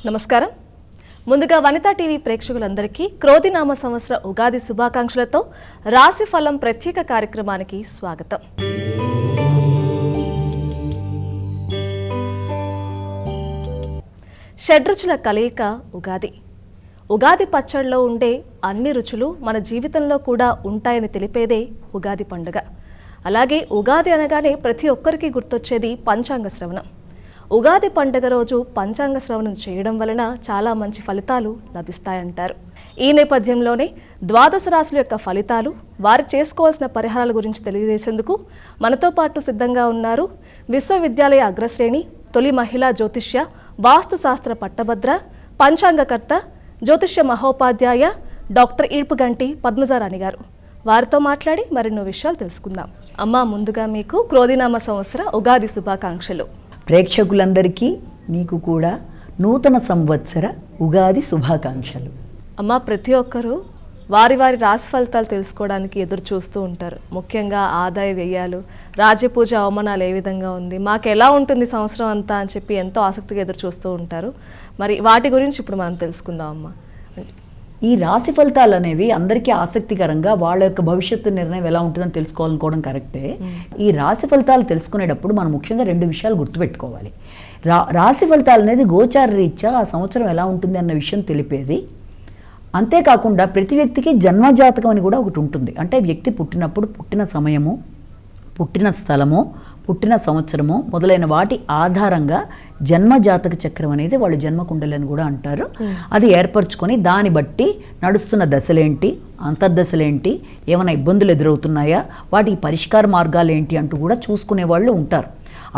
నమస్కారం. ముందుగా వనితా టీవీ ప్రేక్షకులందరికీ క్రోధినామ సంవత్సర ఉగాది శుభాకాంక్షలతో రాశి ఫలం ప్రత్యేక కార్యక్రమానికి స్వాగతం. షడ్రుచుల కలయిక ఉగాది. ఉగాది పచ్చడిలో ఉండే అన్ని రుచులు మన జీవితంలో కూడా ఉంటాయని తెలిపేదే ఉగాది పండుగ. అలాగే ఉగాది అనగానే ప్రతి ఒక్కరికి గుర్తొచ్చేది పంచాంగ శ్రవణం. ఉగాది పండుగ రోజు పంచాంగ శ్రవణం చేయడం వలన చాలా మంచి ఫలితాలు లభిస్తాయంటారు. ఈ నేపథ్యంలోనే ద్వాదశ రాశుల యొక్క ఫలితాలు, వారు చేసుకోవాల్సిన పరిహారాల గురించి తెలియజేసేందుకు మనతో పాటు సిద్ధంగా ఉన్నారు విశ్వవిద్యాలయ అగ్రశ్రేణి, తొలి మహిళా జ్యోతిష్య, వాస్తుశాస్త్ర పట్టభద్ర, పంచాంగకర్త, జ్యోతిష్య మహోపాధ్యాయ డాక్టర్ ఈడ్పుగంటి పద్మజారాణి గారు. వారితో మాట్లాడి మరెన్నో విషయాలు తెలుసుకుందాం. అమ్మ, ముందుగా మీకు క్రోధినామ సంవత్సర ఉగాది శుభాకాంక్షలు. ప్రేక్షకులందరికీ నీకు కూడా నూతన సంవత్సర ఉగాది శుభాకాంక్షలు. అమ్మ, ప్రతి ఒక్కరూ వారి వారి రాశి ఫలితాలు తెలుసుకోవడానికి ఎదురు చూస్తూ ఉంటారు. ముఖ్యంగా ఆదాయ వ్యయాలు, రాజ్యపూజ అవమానాలు ఏ విధంగా ఉంది, మాకు ఎలా ఉంటుంది సంవత్సరం అంతా అని చెప్పి ఎంతో ఆసక్తిగా ఎదురు చూస్తూ ఉంటారు. మరి వాటి గురించి ఇప్పుడు మనం తెలుసుకుందాం అమ్మ. ఈ రాశి ఫలితాలు అనేవి అందరికీ ఆసక్తికరంగా వాళ్ళ యొక్క భవిష్యత్తు నిర్ణయం ఎలా ఉంటుందని తెలుసుకోవాలనుకోవడం కరెక్టే. ఈ రాశి ఫలితాలు తెలుసుకునేటప్పుడు మనం ముఖ్యంగా రెండు విషయాలు గుర్తుపెట్టుకోవాలి. రాశి ఫలితాలు అనేది గోచార రీత్యా ఆ సంవత్సరం ఎలా ఉంటుంది అన్న విషయం తెలిపేది. అంతేకాకుండా ప్రతి వ్యక్తికి జన్మజాతకం అని కూడా ఒకటి ఉంటుంది. అంటే వ్యక్తి పుట్టినప్పుడు పుట్టిన సమయము, పుట్టిన స్థలము, పుట్టిన సంవత్సరము మొదలైన వాటి ఆధారంగా జన్మజాతక చక్రం అనేది వాళ్ళు జన్మకుండలి అని కూడా అంటారు. అది ఏర్పరచుకొని దాన్ని బట్టి నడుస్తున్న దశలేంటి, అంతర్దశలేంటి, ఏమైనా ఇబ్బందులు ఎదురవుతున్నాయా, వాటి పరిష్కార మార్గాలు ఏంటి అంటూ కూడా చూసుకునే వాళ్ళు ఉంటారు.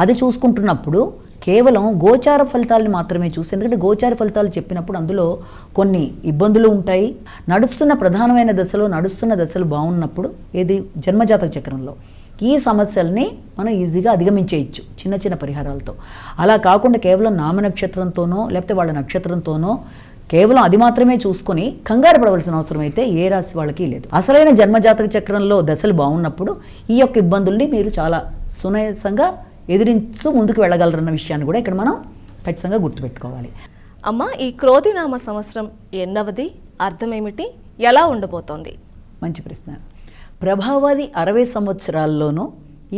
అది చూసుకుంటున్నప్పుడు కేవలం గోచార ఫలితాలను మాత్రమే చూసి, ఎందుకంటే గోచార ఫలితాలు చెప్పినప్పుడు అందులో కొన్ని ఇబ్బందులు ఉంటాయి. నడుస్తున్న ప్రధానమైన దశలో నడుస్తున్న దశలు బాగున్నప్పుడు ఏది జన్మజాతక చక్రంలో ఈ సమస్యల్ని మనం ఈజీగా అధిగమించేయచ్చు చిన్న చిన్న పరిహారాలతో. అలా కాకుండా కేవలం నామ నక్షత్రంతోనో లేకపోతే వాళ్ళ నక్షత్రంతోనో కేవలం అది మాత్రమే చూసుకొని కంగారు పడవలసిన అవసరం అయితే ఏ రాశి వాళ్ళకి లేదు. అసలైన జన్మజాతక చక్రంలో దశలు బాగున్నప్పుడు ఈ యొక్క ఇబ్బందుల్ని మీరు చాలా సునాయాసంగా ఎదిరించు ముందుకు వెళ్ళగలరన్న విషయాన్ని కూడా ఇక్కడ మనం ఖచ్చితంగా గుర్తుపెట్టుకోవాలి. అమ్మ, ఈ క్రోధినామ సంవత్సరం ఎన్నవది, అర్థం ఏమిటి, ఎలా ఉండబోతోంది? మంచి ప్రశ్న. ప్రభావాది 60 సంవత్సరాల్లోనూ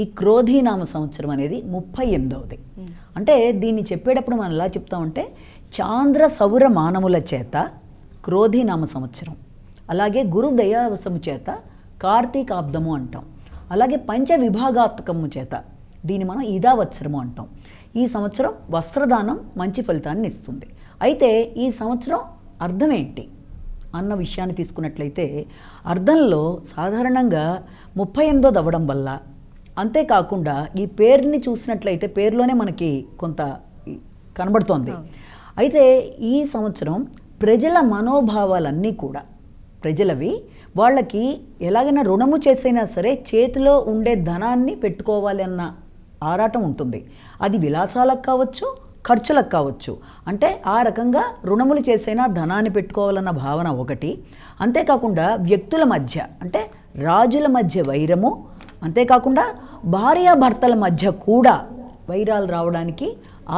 ఈ క్రోధినామ సంవత్సరం అనేది 38వది. అంటే దీన్ని చెప్పేటప్పుడు మనం ఎలా చెప్తామంటే చాంద్ర సౌర మానముల చేత క్రోధినామ సంవత్సరం, అలాగే గురు దయావసము చేత కార్తీకాబ్దము అంటాం, అలాగే పంచ విభాగాత్మకము చేత దీన్ని మనం ఇదావత్సరము అంటాం. ఈ సంవత్సరం వస్త్రదానం మంచి ఫలితాన్ని ఇస్తుంది. అయితే ఈ సంవత్సరం అర్థం ఏంటి అన్న విషయాన్ని తీసుకున్నట్లయితే అర్థంలో సాధారణంగా 38వ అవ్వడం వల్ల, అంతేకాకుండా ఈ పేరుని చూసినట్లయితే పేరులోనే మనకి కొంత కనబడుతోంది. అయితే ఈ సంవత్సరం ప్రజల మనోభావాలన్నీ కూడా ప్రజలవి వాళ్ళకి ఎలాగైనా రుణము చేసైనా సరే చేతిలో ఉండే ధనాన్ని పెట్టుకోవాలి అన్న ఆరాటం ఉంటుంది. అది విలాసాలకు కావచ్చు, ఖర్చులకు కావచ్చు. అంటే ఆ రకంగా రుణములు చేసైనా ధనాన్ని పెట్టుకోవాలన్న భావన ఒకటి. అంతేకాకుండా వ్యక్తుల మధ్య అంటే రాజుల మధ్య వైరము, అంతేకాకుండా భార్యాభర్తల మధ్య కూడా వైరాలు రావడానికి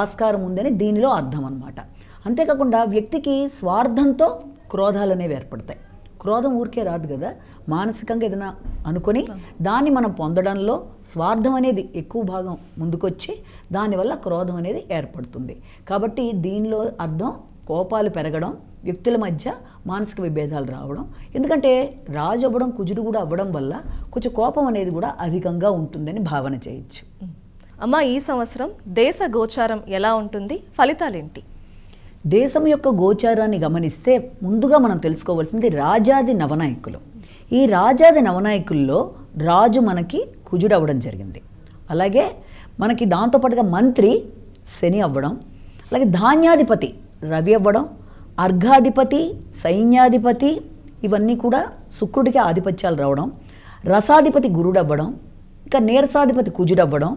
ఆస్కారం ఉందని దీనిలో అర్థం అన్నమాట. అంతేకాకుండా వ్యక్తికి స్వార్థంతో క్రోధాలు అనేవి ఏర్పడతాయి. క్రోధం ఊరికే రాదు కదా, మానసికంగా ఏదైనా అనుకొని దాన్ని మనం పొందడంలో స్వార్థం అనేది ఎక్కువ భాగం ముందుకొచ్చి దానివల్ల క్రోధం అనేది ఏర్పడుతుంది. కాబట్టి దీనిలో అర్థం కోపాలు పెరగడం, వ్యక్తుల మధ్య మానసిక విభేదాలు రావడం. ఎందుకంటే రాజు అవ్వడం, కుజుడు కూడా అవ్వడం వల్ల కొంచెం కోపం అనేది కూడా అధికంగా ఉంటుందని భావన చేయొచ్చు. అమ్మ, ఈ సంవత్సరం దేశ గోచారం ఎలా ఉంటుంది, ఫలితాలేంటి? దేశం యొక్క గోచారాన్ని గమనిస్తే ముందుగా మనం తెలుసుకోవాల్సింది రాజాది నవనాయకులు. ఈ రాజాది నవనాయకుల్లో రాజు మనకి కుజుడు అవ్వడం జరిగింది. అలాగే మనకి దాంతోపాటుగా మంత్రి శని అవ్వడం, అలాగే ధాన్యాధిపతి రవి అవ్వడం, అర్ఘాధిపతి, సైన్యాధిపతి ఇవన్నీ కూడా శుక్రుడికి ఆధిపత్యాలు రావడం, రసాధిపతి గురుడు అవ్వడం, ఇంకా నీరసాధిపతి కుజుడు అవ్వడం.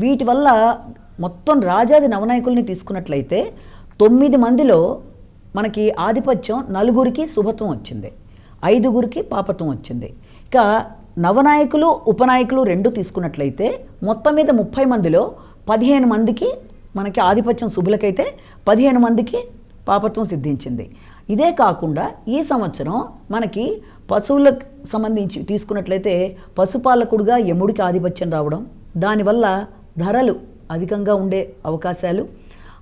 వీటి వల్ల మొత్తం రాజాది నవనాయకుల్ని తీసుకున్నట్లయితే 9 మందిలో మనకి ఆధిపత్యం 4కి శుభత్వం వచ్చింది, 5కి పాపత్వం వచ్చింది. ఇక నవనాయకులు ఉపనాయకులు 2 తీసుకున్నట్లయితే మొత్తం మీద 30 మందిలో 15 మందికి మనకి ఆధిపత్యం శుభులకైతే 15 మందికి పాపత్వం సిద్ధించింది. ఇదే కాకుండా ఈ సంవత్సరం మనకి పశువులకు సంబంధించి తీసుకున్నట్లయితే పశుపాలకుడుగా యముడికి ఆధిపత్యం రావడం, దానివల్ల ధరలు అధికంగా ఉండే అవకాశాలు,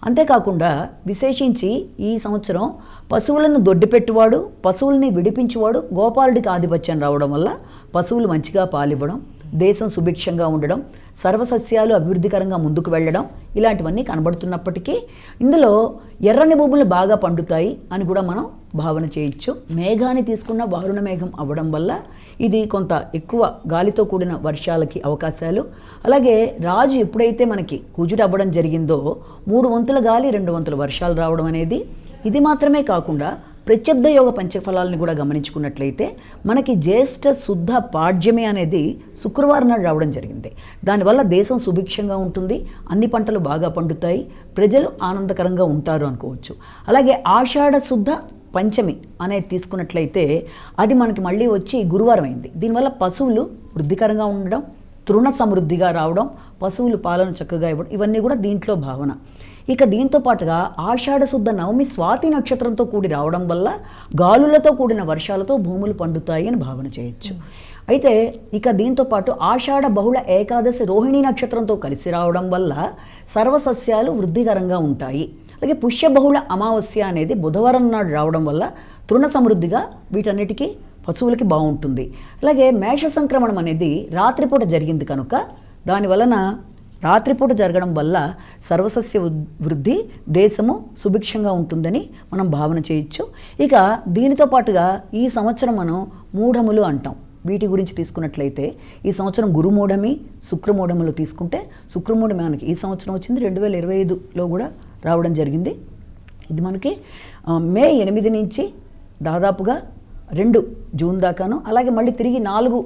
అంతేకాకుండా విశేషించి ఈ సంవత్సరం పశువులను దొడ్డిపెట్టువాడు, పశువుల్ని విడిపించేవాడు గోపాలుడికి ఆధిపత్యం రావడం వల్ల పశువులు మంచిగా పాలివ్వడం, దేశం సుభిక్షంగా ఉండడం, సర్వసస్యాలు అభివృద్ధికరంగా ముందుకు వెళ్ళడం, ఇలాంటివన్నీ కనబడుతున్నప్పటికీ ఇందులో ఎర్రని భూములు బాగా పండుతాయి అని కూడా మనం భావన చేయొచ్చు. మేఘాన్ని తీసుకున్న వారుణ మేఘం అవ్వడం వల్ల ఇది కొంత ఎక్కువ గాలితో కూడిన వర్షాలకి అవకాశాలు. అలాగే రాజు ఎప్పుడైతే మనకి కుజుడు అవ్వడం జరిగిందో 3 వంతుల గాలి 2 వంతుల వర్షాలు రావడం అనేది, ఇది మాత్రమే కాకుండా ప్రత్యబ్ద యోగ పంచఫలాలను కూడా గమనించుకున్నట్లయితే మనకి జ్యేష్ఠ శుద్ధ పాడ్యమి అనేది శుక్రవారం నాడు రావడం జరిగింది. దానివల్ల దేశం సుభిక్షంగా ఉంటుంది, అన్ని పంటలు బాగా పండుతాయి, ప్రజలు ఆనందకరంగా ఉంటారు అనుకోవచ్చు. అలాగే ఆషాఢ శుద్ధ పంచమి అనేది తీసుకున్నట్లయితే అది మనకి మళ్ళీ వచ్చి గురువారం అయింది. దీనివల్ల పశువులు వృద్ధికరంగా ఉండడం, తృణ సమృద్ధిగా రావడం, పశువులు పాలన చక్కగా ఇవ్వడం, ఇవన్నీ కూడా దీంట్లో భావన. ఇక దీంతో పాటుగా ఆషాఢ శుద్ధ నవమి స్వాతి నక్షత్రంతో కూడి రావడం వల్ల గాలులతో కూడిన వర్షాలతో భూములు పండుతాయి అని భావన చేయొచ్చు. అయితే ఇక దీంతో పాటు ఆషాఢ బహుళ ఏకాదశి రోహిణీ నక్షత్రంతో కలిసి రావడం వల్ల సర్వసస్యాలు వృద్ధికరంగా ఉంటాయి. అలాగే పుష్య బహుళ అమావాస్య అనేది బుధవారం నాడు రావడం వల్ల తృణ సమృద్ధిగా వీటన్నిటికీ పశువులకి బాగుంటుంది. అలాగే మేష సంక్రమణం అనేది రాత్రిపూట జరిగింది కనుక దానివలన రాత్రిపూట జరగడం వల్ల సర్వసస్య వృద్ధి, దేశము సుభిక్షంగా ఉంటుందని మనం భావన చేయొచ్చు. ఇక దీనితో పాటుగా ఈ సంవత్సరం మనం మూఢములు అంటాం. వీటి గురించి తీసుకున్నట్లయితే ఈ సంవత్సరం గురుమూఢమి, శుక్రమూఢములు తీసుకుంటే శుక్రమూఢమి మనకి ఈ సంవత్సరం వచ్చింది, 2025లో కూడా రావడం జరిగింది. ఇది మనకి మే 8 నుంచి దాదాపుగా 2 జూన్ దాకాను, అలాగే మళ్ళీ తిరిగి 4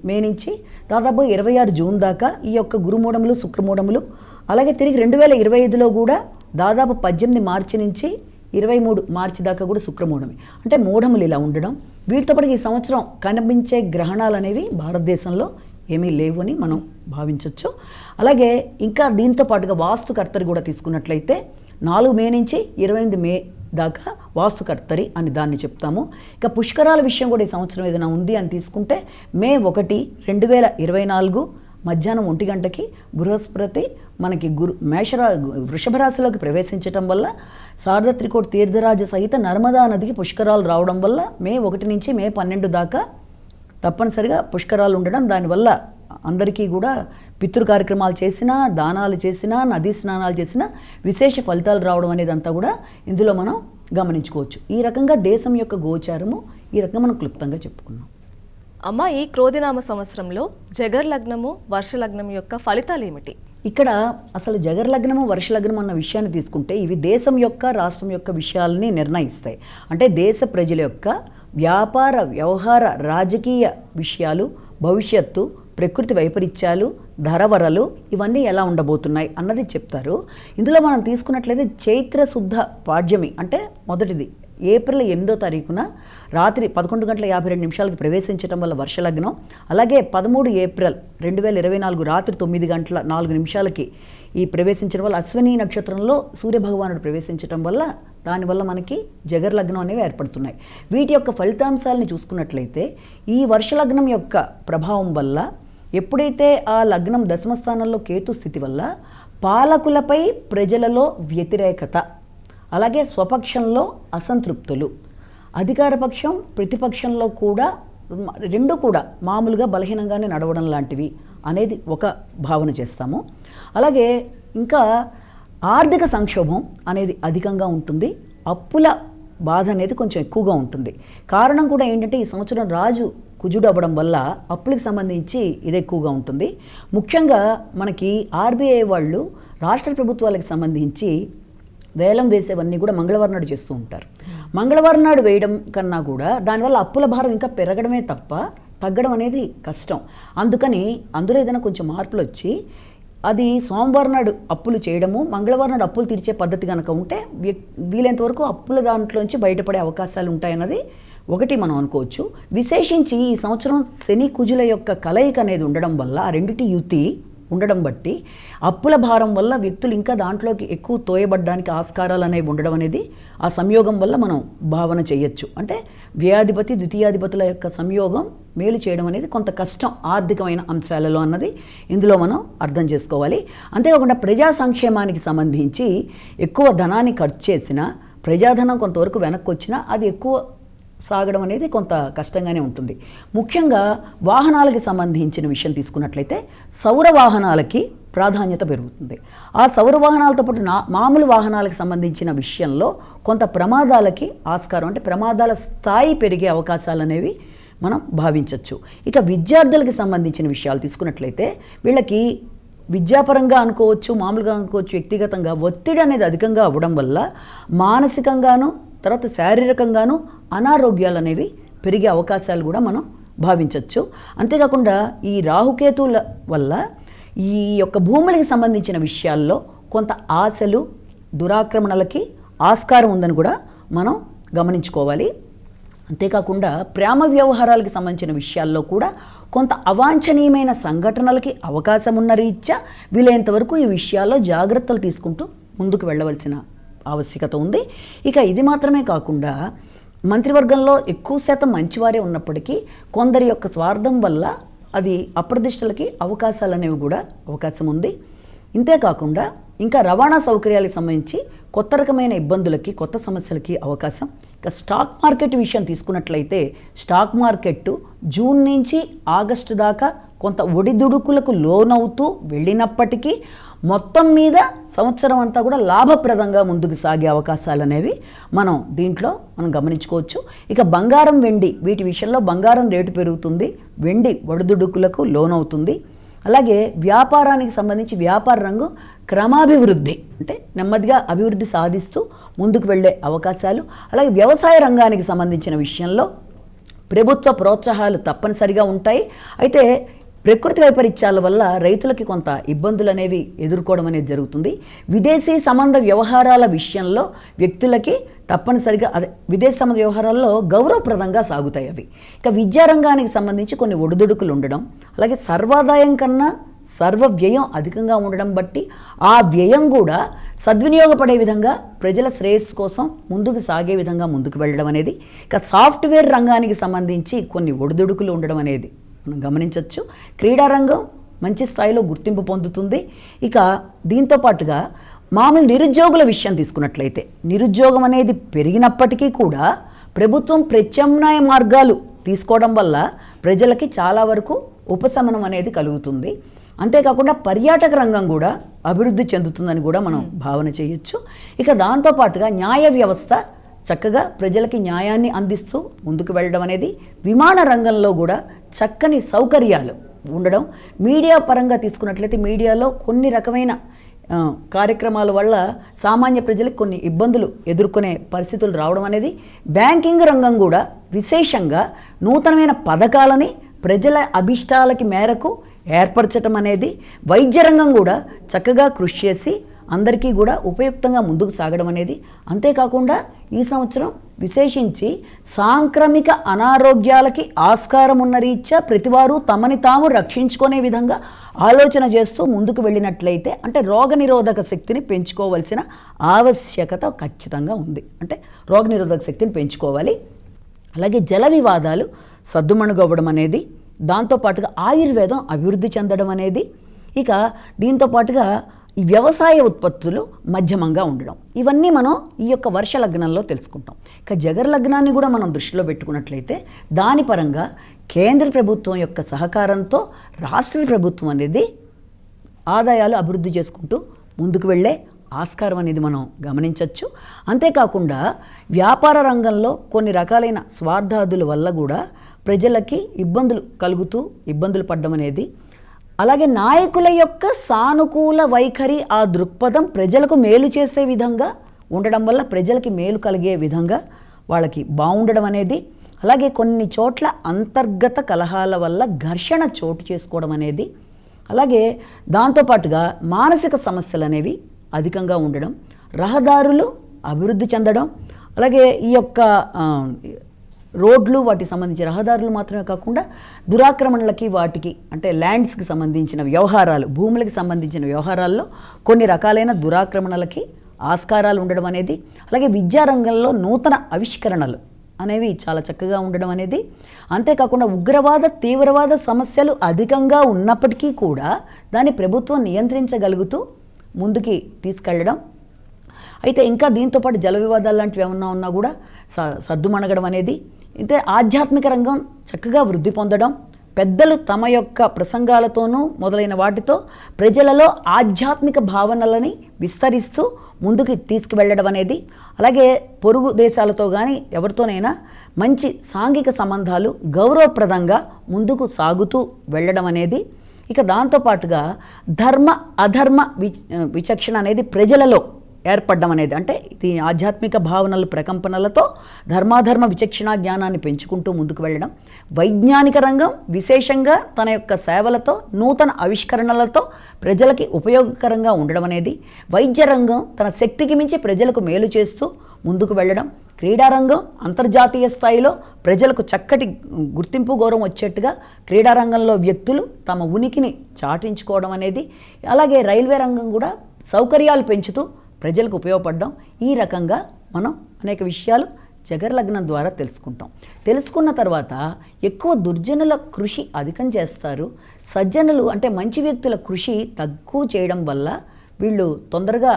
మే నుంచి దాదాపు 26 జూన్ దాకా ఈ యొక్క గురుమూఢములు, శుక్రమూఢములు, అలాగే తిరిగి 2025లో కూడా దాదాపు 18 మార్చి నుంచి 23 మార్చి దాకా కూడా శుక్రమూఢమి. అంటే మూఢములు ఇలా ఉండడం. వీటితో పాటు ఈ సంవత్సరం కనిపించే గ్రహణాలు అనేవి భారతదేశంలో ఏమీ లేవు అని మనం భావించవచ్చు. అలాగే ఇంకా దీంతో పాటుగా వాస్తుకర్తరి కూడా తీసుకున్నట్లయితే 4 మే నుంచి 28 మే దాకా వాస్తుకర్తరి అని దాన్ని చెప్తాము. ఇక పుష్కరాల విషయం కూడా ఈ సంవత్సరం ఏదైనా ఉంది అని తీసుకుంటే మే 1, 2024 మధ్యాహ్నం 1 గంటకి బృహస్పతి మనకి వృషభ రాశిలోకి ప్రవేశించటం వల్ల సార్వత్రికోటి తీర్థరాజ సహిత నర్మదా నదికి పుష్కరాలు రావడం వల్ల మే 1 నుంచి మే 12 దాకా తప్పనిసరిగా పుష్కరాలు ఉండడం, దానివల్ల అందరికీ కూడా పితృ కార్యక్రమాలు చేసినా, దానాలు చేసినా, నదీ స్నానాలు చేసినా విశేష ఫలితాలు రావడం అనేది అంతా కూడా ఇందులో మనం గమనించుకోవచ్చు. ఈ రకంగా దేశం యొక్క గోచారము ఈ రకంగా మనం క్లుప్తంగా చెప్పుకున్నాం. అమ్మ, ఈ క్రోధినామ సంవత్సరంలో జగర్ లగ్నము, వర్ష లగ్నం యొక్క ఫలితాలు ఏమిటి? ఇక్కడ అసలు జగర్ లగ్నము, వర్ష లగ్నం అన్న విషయాన్ని తీసుకుంటే ఇవి దేశం యొక్క, రాష్ట్రం యొక్క విషయాలని నిర్ణయిస్తాయి. అంటే దేశ ప్రజల యొక్క వ్యాపార, వ్యవహార, రాజకీయ విషయాలు, భవిష్యత్తు, ప్రకృతి వైపరీత్యాలు, ధరవరలు ఇవన్నీ ఎలా ఉండబోతున్నాయి అన్నది చెప్తారు. ఇందులో మనం తీసుకున్నట్లయితే చైత్ర శుద్ధ పాడ్యమి అంటే మొదటిది ఏప్రిల్ 8వ తారీఖున రాత్రి 11:52 ప్రవేశించడం వల్ల వర్షలగ్నం. అలాగే 13 ఏప్రిల్ 2024 రాత్రి 9:04 ఈ ప్రవేశించడం వల్ల అశ్విని నక్షత్రంలో సూర్యభగవానుడు ప్రవేశించడం వల్ల దానివల్ల మనకి జగర్ లగ్నం అనేవి ఏర్పడుతున్నాయి. వీటి యొక్క ఫలితాంశాలని చూసుకున్నట్లయితే ఈ వర్షలగ్నం యొక్క ప్రభావం వల్ల ఎప్పుడైతే ఆ లగ్నం దశమ స్థానంలో కేతు స్థితి వల్ల పాలకులపై ప్రజలలో వ్యతిరేకత, అలాగే స్వపక్షంలో అసంతృప్తులు, అధికార పక్షం ప్రతిపక్షంలో కూడా రెండు కూడా మామూలుగా బలహీనంగానే నడవడం లాంటివి అనేది ఒక భావన చేస్తాము. అలాగే ఇంకా ఆర్థిక సంక్షోభం అనేది అధికంగా ఉంటుంది, అప్పుల బాధ అనేది కొంచెం ఎక్కువగా ఉంటుంది. కారణం కూడా ఏంటంటే ఈ సంవత్సరం రాజు కుజుడు అవ్వడం వల్ల అప్పులకు సంబంధించి ఇది ఎక్కువగా ఉంటుంది. ముఖ్యంగా మనకి ఆర్బీఐ వాళ్ళు రాష్ట్ర ప్రభుత్వాలకు సంబంధించి వేలం వేసేవన్నీ కూడా మంగళవారం నాడు చేస్తూ ఉంటారు. మంగళవారం నాడు వేయడం కన్నా కూడా దానివల్ల అప్పుల భారం ఇంకా పెరగడమే తప్ప తగ్గడం అనేది కష్టం. అందుకని అందులో ఏదైనా కొంచెం మార్పులు వచ్చి అది సోమవారం నాడు అప్పులు చేయడము, మంగళవారం నాడు అప్పులు తీర్చే పద్ధతి కనుక ఉంటే వీలైనంత వరకు అప్పుల దాంట్లోంచి బయటపడే అవకాశాలు ఉంటాయన్నది ఒకటి మనం అనుకోవచ్చు. విశేషించి ఈ సంవత్సరం శని కుజుల యొక్క కలయిక అనేది ఉండడం వల్ల ఆ రెండిటి యుతి ఉండడం బట్టి అప్పుల భారం వల్ల వ్యక్తులు ఇంకా దాంట్లోకి ఎక్కువ తోయబడ్డానికి ఆస్కారాలు అనేవి ఉండడం అనేది ఆ సంయోగం వల్ల మనం భావన చేయొచ్చు. అంటే వ్యయాధిపతి ద్వితీయాధిపతుల యొక్క సంయోగం మేలు చేయడం అనేది కొంత కష్టం ఆర్థికమైన అంశాలలో అన్నది ఇందులో మనం అర్థం చేసుకోవాలి. అంతేకాకుండా ప్రజా సంక్షేమానికి సంబంధించి ఎక్కువ ధనాన్ని ఖర్చు చేసినా, ప్రజాధనం కొంతవరకు వెనక్కి వచ్చినా అది ఎక్కువ సాగడం అనేది కొంత కష్టంగానే ఉంటుంది. ముఖ్యంగా వాహనాలకి సంబంధించిన విషయం తీసుకున్నట్లయితే సౌర వాహనాలకి ప్రాధాన్యత పెరుగుతుంది. ఆ సౌర వాహనాలతో పాటు మామూలు వాహనాలకు సంబంధించిన విషయంలో కొంత ప్రమాదాలకి ఆస్కారం, అంటే ప్రమాదాల స్థాయి పెరిగే అవకాశాలు అనేవి మనం భావించవచ్చు. ఇక విద్యార్థులకు సంబంధించిన విషయాలు తీసుకున్నట్లయితే వీళ్ళకి విద్యాపరంగా అనుకోవచ్చు, మామూలుగా అనుకోవచ్చు, వ్యక్తిగతంగా ఒత్తిడి అనేది అధికంగా అవ్వడం వల్ల మానసికంగాను తర్వాత శారీరకంగాను అనారోగ్యాలు అనేవి పెరిగే అవకాశాలు కూడా మనం భావించవచ్చు. అంతేకాకుండా ఈ రాహుకేతువుల వల్ల ఈ యొక్క భూములకి సంబంధించిన విషయాల్లో కొంత ఆశలు, దురాక్రమణలకి ఆస్కారం ఉందని కూడా మనం గమనించుకోవాలి. అంతేకాకుండా ప్రేమ వ్యవహారాలకు సంబంధించిన విషయాల్లో కూడా కొంత అవాంఛనీయమైన సంఘటనలకి అవకాశం ఉన్న రీత్యా వీలైనంత వరకు ఈ విషయాల్లో జాగ్రత్తలు తీసుకుంటూ ముందుకు వెళ్ళవలసిన ఆవశ్యకత ఉంది. ఇక ఇది మాత్రమే కాకుండా మంత్రివర్గంలో ఎక్కువ శాతం మంచివారే ఉన్నప్పటికీ కొందరి యొక్క స్వార్థం వల్ల అది అప్రదిష్టలకి అవకాశాలు అనేవి కూడా అవకాశం ఉంది. ఇంతేకాకుండా ఇంకా రవాణా సౌకర్యాలకు సంబంధించి కొత్త రకమైన ఇబ్బందులకి, కొత్త సమస్యలకి అవకాశం. ఇక స్టాక్ మార్కెట్ విషయం తీసుకున్నట్లయితే స్టాక్ మార్కెట్ జూన్ నుంచి ఆగస్టు దాకా కొంత ఒడిదుడుకులకు లోనవుతూ వెళ్ళినప్పటికీ మొత్తం మీద సంవత్సరం అంతా కూడా లాభప్రదంగా ముందుకు సాగే అవకాశాలు అనేవి దీంట్లో మనం గమనించుకోవచ్చు. ఇక బంగారం, వెండి వీటి విషయంలో బంగారం రేటు పెరుగుతుంది, వెండి ఒడిదుడుకులకు లోనవుతుంది. అలాగే వ్యాపారానికి సంబంధించి వ్యాపార రంగం క్రమాభివృద్ధి, అంటే నెమ్మదిగా అభివృద్ధి సాధిస్తూ ముందుకు వెళ్ళే అవకాశాలు. అలాగే వ్యవసాయ రంగానికి సంబంధించిన విషయంలో ప్రభుత్వ ప్రోత్సాహాలు తప్పనిసరిగా ఉంటాయి. అయితే ప్రకృతి వైపరీత్యాల వల్ల రైతులకి కొంత ఇబ్బందులు అనేవి ఎదుర్కోవడం అనేది జరుగుతుంది. విదేశీ సంబంధ వ్యవహారాల విషయంలో వ్యక్తులకి తప్పనిసరిగా విదేశీ సంబంధ వ్యవహారాల్లో గౌరవప్రదంగా సాగుతాయి అవి. ఇక విద్యారంగానికి సంబంధించి కొన్ని ఒడిదుడుకులు ఉండడం, అలాగే సర్వాదాయం కన్నా సర్వ వ్యయం అధికంగా ఉండడం బట్టి ఆ వ్యయం కూడా సద్వినియోగపడే విధంగా ప్రజల శ్రేయస్సు కోసం ముందుకు సాగే విధంగా ముందుకు వెళ్ళడం అనేది. ఇక సాఫ్ట్వేర్ రంగానికి సంబంధించి కొన్ని ఒడిదుడుకులు ఉండడం అనేది మనం గమనించవచ్చు. క్రీడారంగం మంచి స్థాయిలో గుర్తింపు పొందుతుంది. ఇక దీంతో పాటుగా మామూలు నిరుద్యోగుల విషయం తీసుకున్నట్లయితే నిరుద్యోగం అనేది పెరిగినప్పటికీ కూడా ప్రభుత్వం ప్రత్యామ్నాయ మార్గాలు తీసుకోవడం వల్ల ప్రజలకి చాలా వరకు ఉపశమనం అనేది కలుగుతుంది. అంతేకాకుండా పర్యాటక రంగం కూడా అభివృద్ధి చెందుతుందని కూడా మనం భావన చేయొచ్చు. ఇక దాంతోపాటుగా న్యాయ వ్యవస్థ చక్కగా ప్రజలకి న్యాయాన్ని అందిస్తూ ముందుకు వెళ్ళడం అనేది, విమాన రంగంలో కూడా చక్కని సౌకర్యాలు ఉండడం, మీడియా పరంగా తీసుకున్నట్లయితే మీడియాలో కొన్ని రకమైన కార్యక్రమాల వల్ల సామాన్య ప్రజలకు కొన్ని ఇబ్బందులు ఎదుర్కొనే పరిస్థితులు రావడం అనేది, బ్యాంకింగ్ రంగం కూడా విశేషంగా నూతనమైన పథకాలని ప్రజల అభిష్టాలకి మేరకు ఏర్పరచడం అనేది, వైద్య రంగం కూడా చక్కగా కృషి చేసి అందరికీ కూడా ఉపయుక్తంగా ముందుకు సాగడం అనేది. అంతేకాకుండా ఈ సంవత్సరం విశేషించి సాంక్రమిక అనారోగ్యాలకి ఆస్కారం ఉన్న రీత్యా ప్రతివారు తమని తాము రక్షించుకునే విధంగా ఆలోచన చేస్తూ ముందుకు వెళ్ళినట్లయితే, అంటే రోగనిరోధక శక్తిని పెంచుకోవాల్సిన ఆవశ్యకత ఖచ్చితంగా ఉంది. అంటే రోగనిరోధక శక్తిని పెంచుకోవాలి. అలాగే జల వివాదాలు సద్దుమణుగవ్వడం అనేది, దాంతోపాటుగా ఆయుర్వేదం అభివృద్ధి చెందడం అనేది, ఇక దీంతోపాటుగా ఈ వ్యవసాయ ఉత్పత్తులు మధ్యమంగా ఉండడం, ఇవన్నీ మనం ఈ యొక్క వర్ష లగ్నంలో తెలుసుకుంటాం. ఇక జగర లగ్నాన్ని కూడా మనం దృష్టిలో పెట్టుకున్నట్లయితే దాని పరంగా కేంద్ర ప్రభుత్వం యొక్క సహకారంతో రాష్ట్ర ప్రభుత్వం అనేది ఆదాయాలు అభివృద్ధి చేసుకుంటూ ముందుకు వెళ్ళే ఆస్కారం అనేది మనం గమనించవచ్చు. అంతేకాకుండా వ్యాపార రంగంలో కొన్ని రకాలైన స్వార్థాదుల వల్ల కూడా ప్రజలకి ఇబ్బందులు కలుగుతూ ఇబ్బందులు పడడం అనేది, అలాగే నాయకుల యొక్క సానుకూల వైఖరి, ఆ దృక్పథం ప్రజలకు మేలు చేసే విధంగా ఉండడం వల్ల ప్రజలకి మేలు కలిగే విధంగా వాళ్ళకి బాగుండడం అనేది, అలాగే కొన్ని చోట్ల అంతర్గత కలహాల వల్ల ఘర్షణ చోటు చేసుకోవడం అనేది, అలాగే దాంతోపాటుగా మానసిక సమస్యలు అనేవి అధికంగా ఉండడం, రహదారులు అభివృద్ధి చెందడం, అలాగే ఈ యొక్క రోడ్లు వాటికి సంబంధించిన రహదారులు మాత్రమే కాకుండా దురాక్రమణలకి వాటికి అంటే ల్యాండ్స్కి సంబంధించిన వ్యవహారాలు, భూములకి సంబంధించిన వ్యవహారాల్లో కొన్ని రకాలైన దురాక్రమణలకి ఆస్కారాలు ఉండడం అనేది, అలాగే విద్యారంగంలో నూతన ఆవిష్కరణలు అనేవి చాలా చక్కగా ఉండడం అనేది, అంతేకాకుండా ఉగ్రవాద తీవ్రవాద సమస్యలు అధికంగా ఉన్నప్పటికీ కూడా దాన్ని ప్రభుత్వం నియంత్రించగలుగుతూ ముందుకి తీసుకెళ్ళడం. అయితే ఇంకా దీంతోపాటు జల వివాదాలు లాంటివి ఏమన్నా ఉన్నా కూడా సద్దుమణగడం అనేది, అయితే ఆధ్యాత్మిక రంగం చక్కగా వృద్ధి పొందడం, పెద్దలు తమ యొక్క ప్రసంగాలతోనూ మొదలైన వాటితో ప్రజలలో ఆధ్యాత్మిక భావనలని విస్తరిస్తూ ముందుకు తీసుకువెళ్ళడం అనేది, అలాగే పొరుగు దేశాలతో కానీ ఎవరితోనైనా మంచి సాంఘిక సంబంధాలు గౌరవప్రదంగా ముందుకు సాగుతూ వెళ్ళడం అనేది, ఇక దాంతోపాటుగా ధర్మ అధర్మ విచక్షణ అనేది ప్రజలలో ఏర్పడడం అనేది, అంటే ఇది ఆధ్యాత్మిక భావనలు ప్రకంపనలతో ధర్మాధర్మ విచక్షణ జ్ఞానాన్ని పెంచుకుంటూ ముందుకు వెళ్ళడం, వైజ్ఞానిక రంగం విశేషంగా తన యొక్క సేవలతో నూతన ఆవిష్కరణలతో ప్రజలకి ఉపయోగకరంగా ఉండడం అనేది, వైద్య రంగం తన శక్తికి మించి ప్రజలకు మేలు చేస్తూ ముందుకు వెళ్ళడం, క్రీడారంగం అంతర్జాతీయ స్థాయిలో ప్రజలకు చక్కటి గుర్తింపు గౌరవం వచ్చేట్టుగా క్రీడారంగంలో వ్యక్తులు తమ ఉనికిని చాటించుకోవడం అనేది, అలాగే రైల్వే రంగం కూడా సౌకర్యాలు పెంచుతూ ప్రజలకు ఉపయోగపడడం. ఈ రకంగా మనం అనేక విషయాలు జగర్ లగ్నం ద్వారా తెలుసుకుంటాం. తెలుసుకున్న తర్వాత ఎక్కువ దుర్జనుల కృషి అధికం చేస్తారు, సజ్జనులు అంటే మంచి వ్యక్తుల కృషి తక్కువ చేయడం వల్ల వీళ్ళు తొందరగా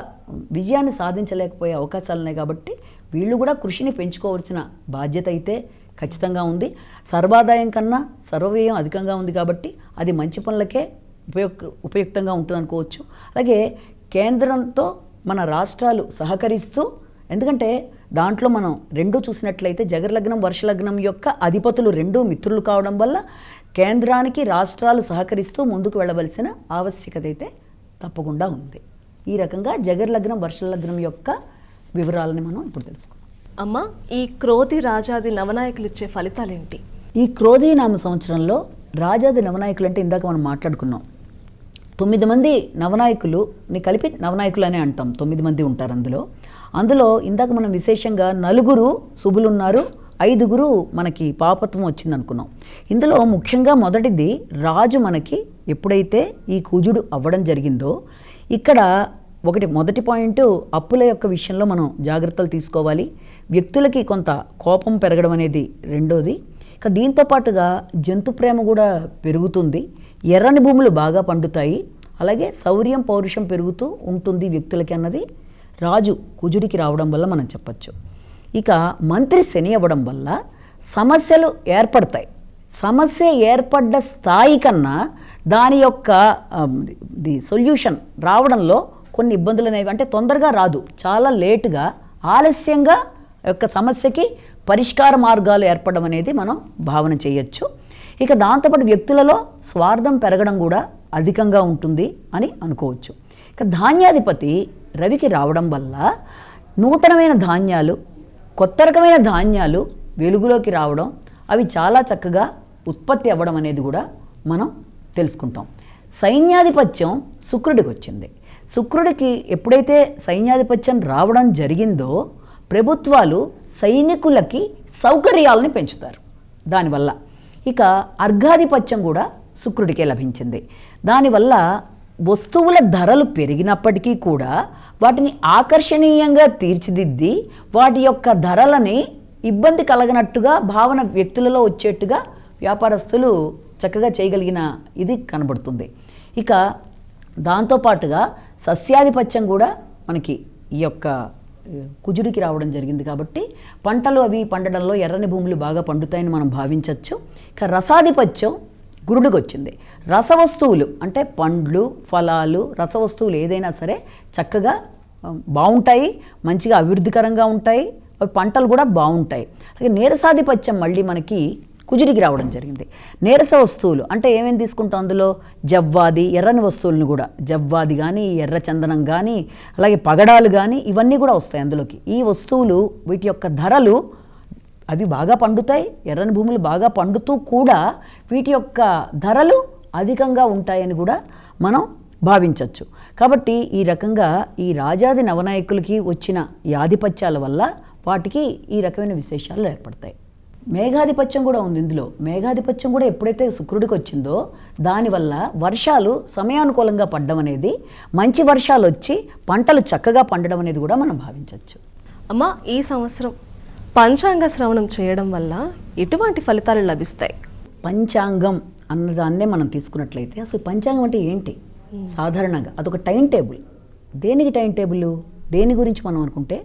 విజయాన్ని సాధించలేకపోయే అవకాశాలు ఉన్నాయి. కాబట్టి వీళ్ళు కూడా కృషిని పెంచుకోవాల్సిన బాధ్యత అయితే ఖచ్చితంగా ఉంది. సర్వాదాయం కన్నా సర్వవ్యయం అధికంగా ఉంది కాబట్టి అది మంచి పనులకే ఉపయుక్తంగా ఉంటుంది అనుకోవచ్చు. అలాగే కేంద్రంతో మన రాష్ట్రాలు సహకరిస్తూ, ఎందుకంటే దాంట్లో మనం రెండూ చూసినట్లయితే జగర్ లగ్నం వర్ష లగ్నం యొక్క అధిపతులు రెండూ మిత్రులు కావడం వల్ల కేంద్రానికి రాష్ట్రాలు సహకరిస్తూ ముందుకు వెళ్ళవలసిన ఆవశ్యకత అయితే తప్పకుండా ఉంది. ఈ రకంగా జగర్ లగ్నం వర్ష లగ్నం యొక్క వివరాలని మనం ఇప్పుడు తెలుసుకుందాం. అమ్మ, ఈ క్రోధి రాజాది నవనాయకులు ఇచ్చే ఫలితాలు ఏంటి? ఈ క్రోధి నామ సంవత్సరంలో రాజాది నవనాయకులు అంటే ఇందాక మనం మాట్లాడుకున్నాం, 9 మంది నవనాయకులుని కలిపి నవనాయకులు అనే అంటాం. 9 మంది ఉంటారు అందులో ఇందాక మనం విశేషంగా 4 శుభులు ఉన్నారు, 5 మనకి పాపత్వం వచ్చింది అనుకున్నాం. ఇందులో ముఖ్యంగా మొదటిది రాజు మనకి ఎప్పుడైతే ఈ కుజుడు అవ్వడం జరిగిందో, ఇక్కడ మొదటి పాయింట్ అప్పుల యొక్క విషయంలో మనం జాగ్రత్తలు తీసుకోవాలి. వ్యక్తులకి కొంత కోపం పెరగడం అనేది రెండోది. ఇక దీంతో పాటుగా జంతు ప్రేమ కూడా పెరుగుతుంది, ఎర్రని భూములు బాగా పండుతాయి, అలాగే శౌర్యం పౌరుషం పెరుగుతూ ఉంటుంది వ్యక్తులకి అన్నది రాజు కుజుడికి రావడం వల్ల మనం చెప్పచ్చు. ఇక మంత్రి శని అవ్వడం వల్ల సమస్యలు ఏర్పడతాయి. సమస్య ఏర్పడ్డ స్థాయి కన్నా దాని యొక్క సొల్యూషన్ రావడంలో కొన్ని ఇబ్బందులు అనేవి, అంటే తొందరగా రాదు, చాలా లేటుగా ఆలస్యంగా యొక్క సమస్యకి పరిష్కార మార్గాలు ఏర్పడడం అనేది మనం భావన చేయొచ్చు. ఇక దాంతోపాటు వ్యక్తులలో స్వార్థం పెరగడం కూడా అధికంగా ఉంటుంది అని అనుకోవచ్చు. ఇక ధాన్యాధిపతి రవికి రావడం వల్ల నూతనమైన ధాన్యాలు, కొత్త రకమైన ధాన్యాలు వెలుగులోకి రావడం, అవి చాలా చక్కగా ఉత్పత్తి అవ్వడం అనేది కూడా మనం తెలుసుకుంటాం. సైన్యాధిపత్యం శుక్రుడికి వచ్చింది. శుక్రుడికి ఎప్పుడైతే సైన్యాధిపత్యం రావడం జరిగిందో ప్రభుత్వాలు సైనికులకి సౌకర్యాలని పెంచుతారు దానివల్ల. ఇక అర్ఘాధిపత్యం కూడా శుక్రుడికే లభించింది. దానివల్ల వస్తువుల ధరలు పెరిగినప్పటికీ కూడా వాటిని ఆకర్షణీయంగా తీర్చిదిద్ది వాటి యొక్క ధరలని ఇబ్బంది కలగనట్టుగా భావన వ్యక్తులలో వచ్చేట్టుగా వ్యాపారస్తులు చక్కగా చేయగలిగిన ఇది కనబడుతుంది. ఇక దాంతోపాటుగా సస్యాధిపత్యం కూడా మనకి ఈ యొక్క కుజుడికి రావడం జరిగింది కాబట్టి పంటలు అవి పండడంలో ఎర్రని భూములు బాగా పండుతాయని మనం భావించవచ్చు. ఇక రసాధిపత్యం గురుడికి వచ్చింది. రసవస్తువులు అంటే పండ్లు, ఫలాలు, రసవస్తువులు ఏదైనా సరే చక్కగా బాగుంటాయి, మంచిగా అభివృద్ధికరంగా ఉంటాయి, పంటలు కూడా బాగుంటాయి. అలాగే నీరసాధిపత్యం మళ్ళీ మనకి కుజుడికి రావడం జరిగింది. నీరస వస్తువులు అంటే ఏమేమి తీసుకుంటాం, అందులో జవ్వాది, ఎర్రని వస్తువులను కూడా, జవ్వాది కానీ, ఎర్ర చందనం కానీ, అలాగే పగడాలు కానీ, ఇవన్నీ కూడా వస్తాయి అందులోకి. ఈ వస్తువులు వీటి యొక్క ధరలు అవి బాగా పండుతాయి, ఎర్రని భూములు బాగా పండుతూ కూడా వీటి యొక్క ధరలు అధికంగా ఉంటాయని కూడా మనం భావించవచ్చు. కాబట్టి ఈ రకంగా ఈ రాజాది నవనాయకులకి వచ్చిన ఈ ఆధిపత్యాల వల్ల వాటికి ఈ రకమైన విశేషాలు ఏర్పడతాయి. మేఘాధిపత్యం కూడా ఉంది ఇందులో. మేఘాధిపత్యం కూడా ఎప్పుడైతే శుక్రుడికి వచ్చిందో దానివల్ల వర్షాలు సమయానుకూలంగా పడడం అనేది, మంచి వర్షాలు వచ్చి పంటలు చక్కగా పండడం అనేది కూడా మనం భావించవచ్చు. అమ్మ, ఈ సంవత్సరం పంచాంగ శ్రవణం చేయడం వల్ల ఎటువంటి ఫలితాలు లభిస్తాయి? పంచాంగం అన్నదాన్నే మనం తీసుకున్నట్లయితే అసలు పంచాంగం అంటే ఏంటి? సాధారణంగా అదొక టైం టేబుల్. దేనికి టైం టేబుల్? దేని గురించి మనం అనుకుంటే,